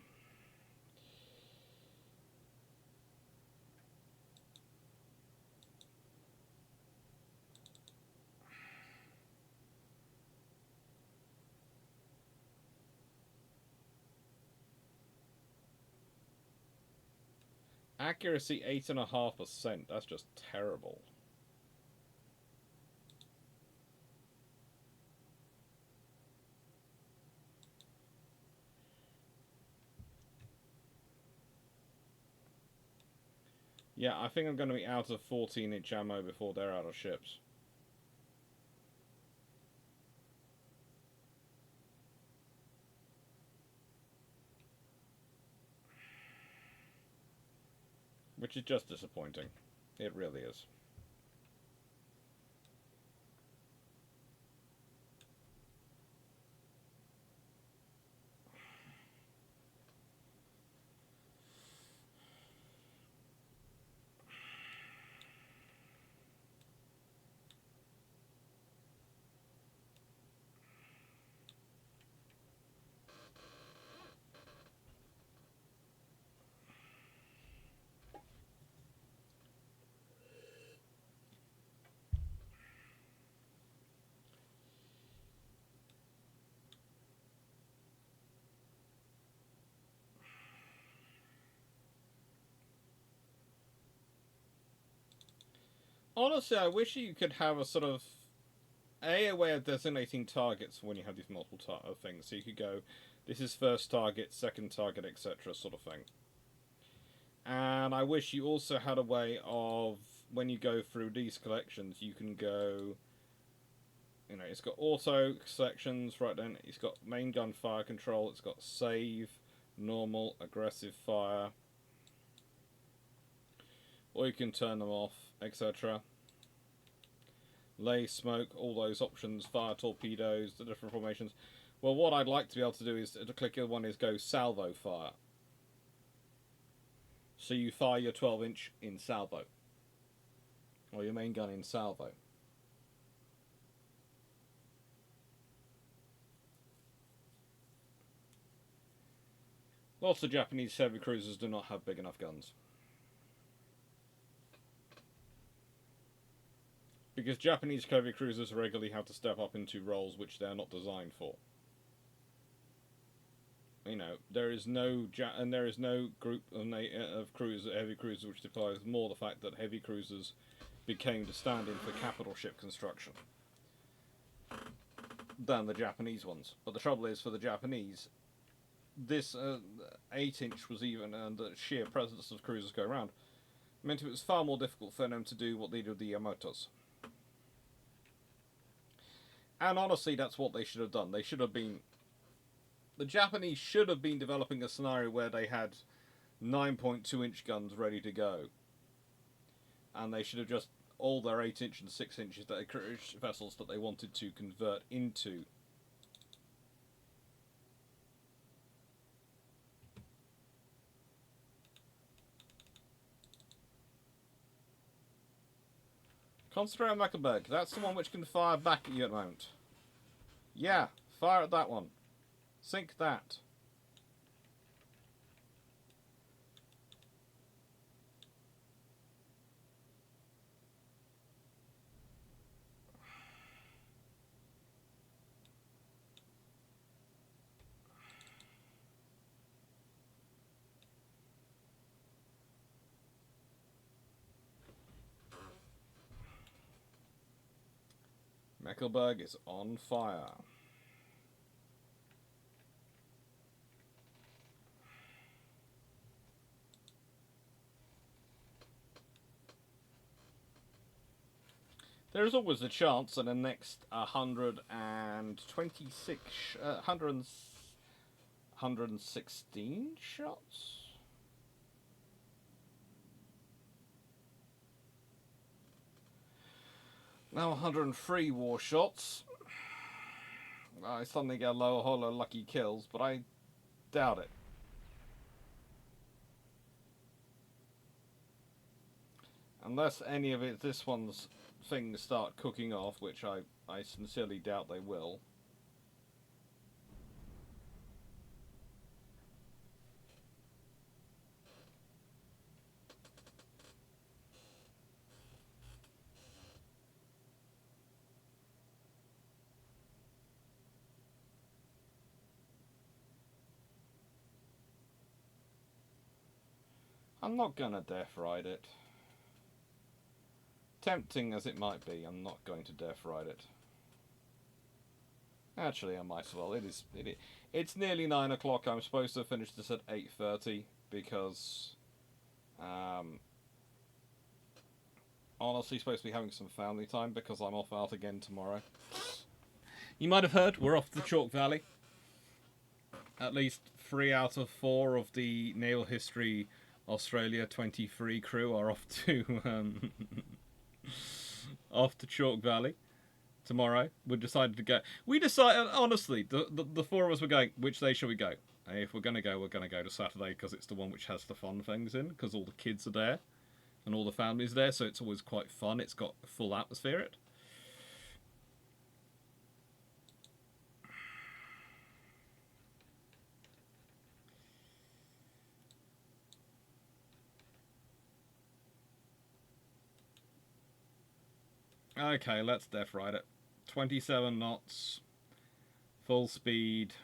Accuracy 8.5%. That's just terrible. Yeah, I think I'm going to be out of 14-inch ammo before they're out of ships. Which is just disappointing. It really is. Honestly, I wish you could have a sort of a way of designating targets when you have these multiple things. So you could go, this is first target, second target, etc., sort of thing. And I wish you also had a way of, when you go through these collections, you can go, you know, it's got auto selections right then. It's got main gun fire control. It's got save, normal, aggressive fire, or you can turn them off, etc. Lay smoke, all those options, fire torpedoes, the different formations. Well, what I'd like to be able to do is to click one is go salvo fire. So you fire your 12-inch in salvo, or your main gun in salvo. Lots of Japanese heavy cruisers do not have big enough guns. Because Japanese heavy cruisers regularly have to step up into roles which they're not designed for. You know, there is no group of heavy cruisers which deploys more the fact that heavy cruisers became the stand-in for capital ship construction than the Japanese ones. But the trouble is, for the Japanese, this 8-inch was even, and the sheer presence of cruisers go around, meant it was far more difficult for them to do what they did with the Yamatos. And honestly, that's what they should have done. They should have been... The Japanese should have been developing a scenario where they had 9.2-inch guns ready to go. And they should have just all their 8-inch and 6-inch vessels that they wanted to convert into. Concentrate on Mecklenburg. That's the one which can fire back at you at the moment. Yeah, fire at that one. Sink that. Mecklenburg is on fire. There is always a chance that the next 116 shots? Now 103 war shots. I suddenly get a lower hollow lucky kills, but I doubt it. Unless any of this one's things start cooking off, which I sincerely doubt they will. I'm not gonna death ride it. Tempting as it might be, I'm not going to death ride it. Actually, I might as well. It's nearly 9 o'clock. I'm supposed to finish this at 8:30 because, honestly, supposed to be having some family time because I'm off out again tomorrow. You might have heard we're off to Chalk Valley. At least 3 out of 4 of the Naval History Australia 23 crew are off to off to Chalk Valley tomorrow. We decided to go. We decided, honestly, the 4 of us were going, which day shall we go? If we're going to go to Saturday because it's the one which has the fun things in, because all the kids are there and all the families there, so it's always quite fun. It's got a full atmosphere. It. Okay, let's death ride it. 27 knots, full speed.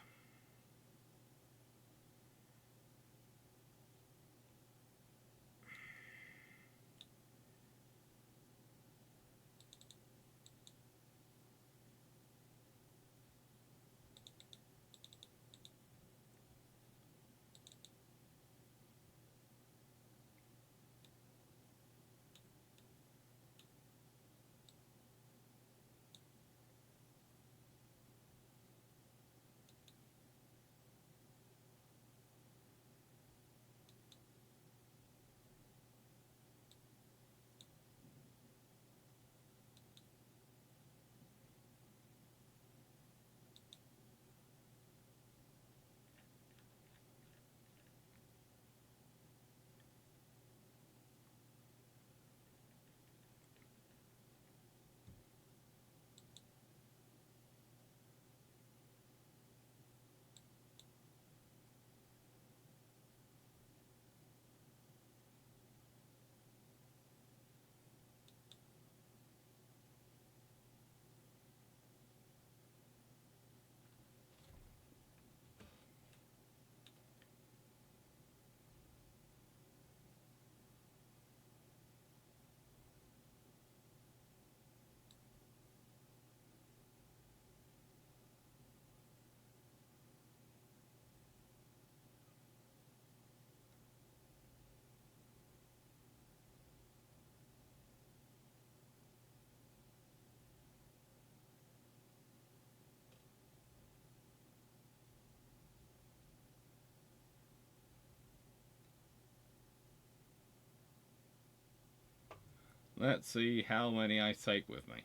Let's see how many I take with me.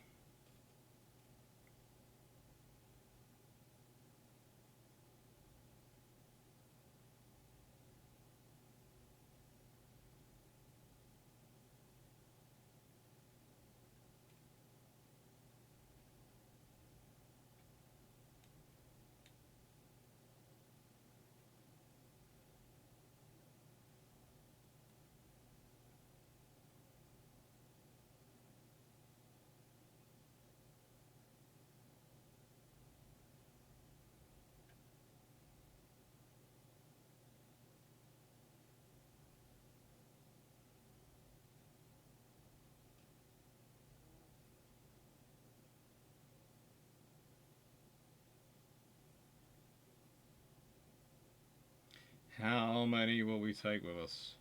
How many will we take with us?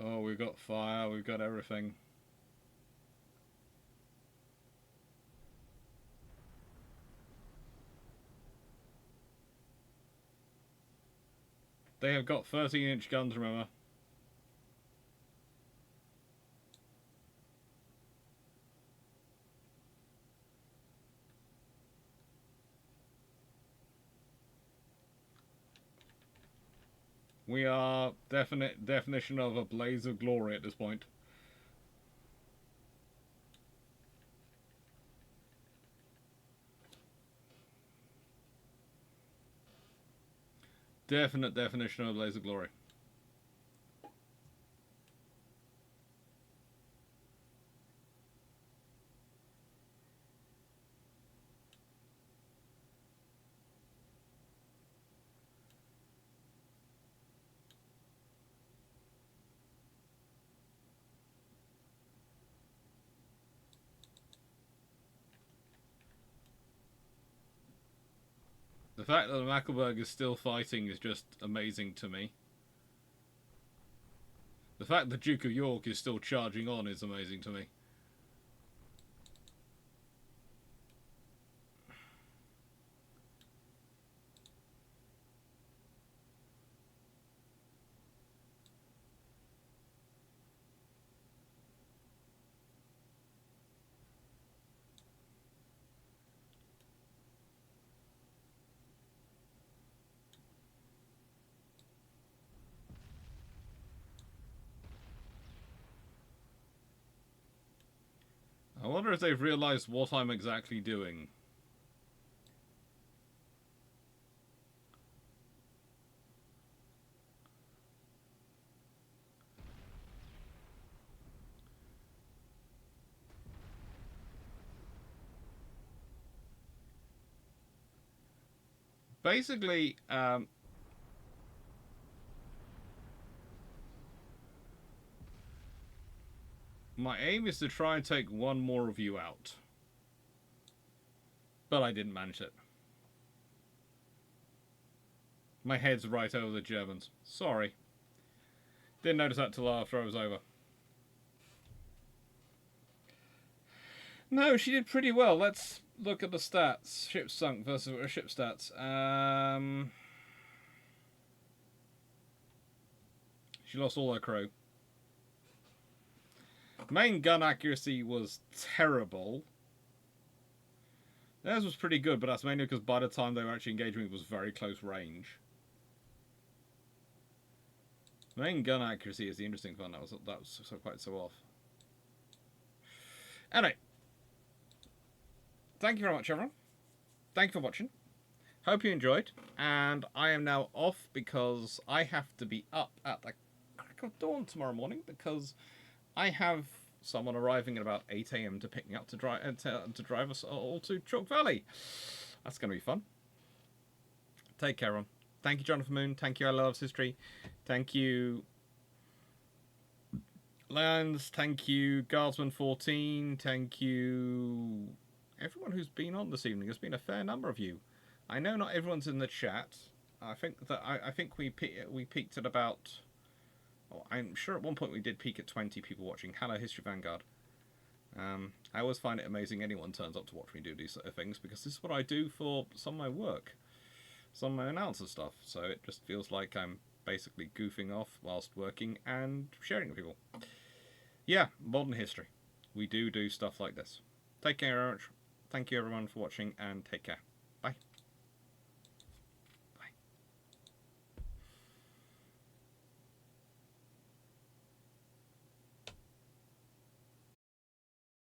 Oh, we've got fire, we've got everything. They have got 13-inch guns, remember? We are definition of a blaze of glory at this point. Definite definition of a blaze of glory. The fact that the Mackelberg is still fighting is just amazing to me. The fact the Duke of York is still charging on is amazing to me. I wonder if they've realised what I'm exactly doing. Basically, my aim is to try and take one more of you out. But I didn't manage it. My head's right over the Germans. Sorry. Didn't notice that till after I was over. No, she did pretty well. Let's look at the stats. Ship sunk versus ship stats. She lost all her crew. Main gun accuracy was terrible. Theirs was pretty good, but that's mainly because by the time they were actually engaging me, it was very close range. Main gun accuracy is the interesting one. That was quite so off. Anyway, thank you very much, everyone. Thank you for watching. Hope you enjoyed. And I am now off because I have to be up at the crack of dawn tomorrow morning because I have someone arriving at about 8 AM to pick me up to drive us all to Chalk Valley. That's going to be fun. Take care, everyone. Thank you, Jonathan Moon. Thank you, I Loves History. Thank you, Lions. Thank you, Guardsman 14. Thank you, everyone who's been on this evening. There's been a fair number of you. I know not everyone's in the chat. I think we peaked at about. Oh, I'm sure at one point we did peak at 20 people watching. Hello, History Vanguard. I always find it amazing anyone turns up to watch me do these sort of things because this is what I do for some of my work, some of my announcer stuff. So it just feels like I'm basically goofing off whilst working and sharing with people. Yeah, modern history. we do stuff like this. Take care. Thank you everyone for watching, and take care.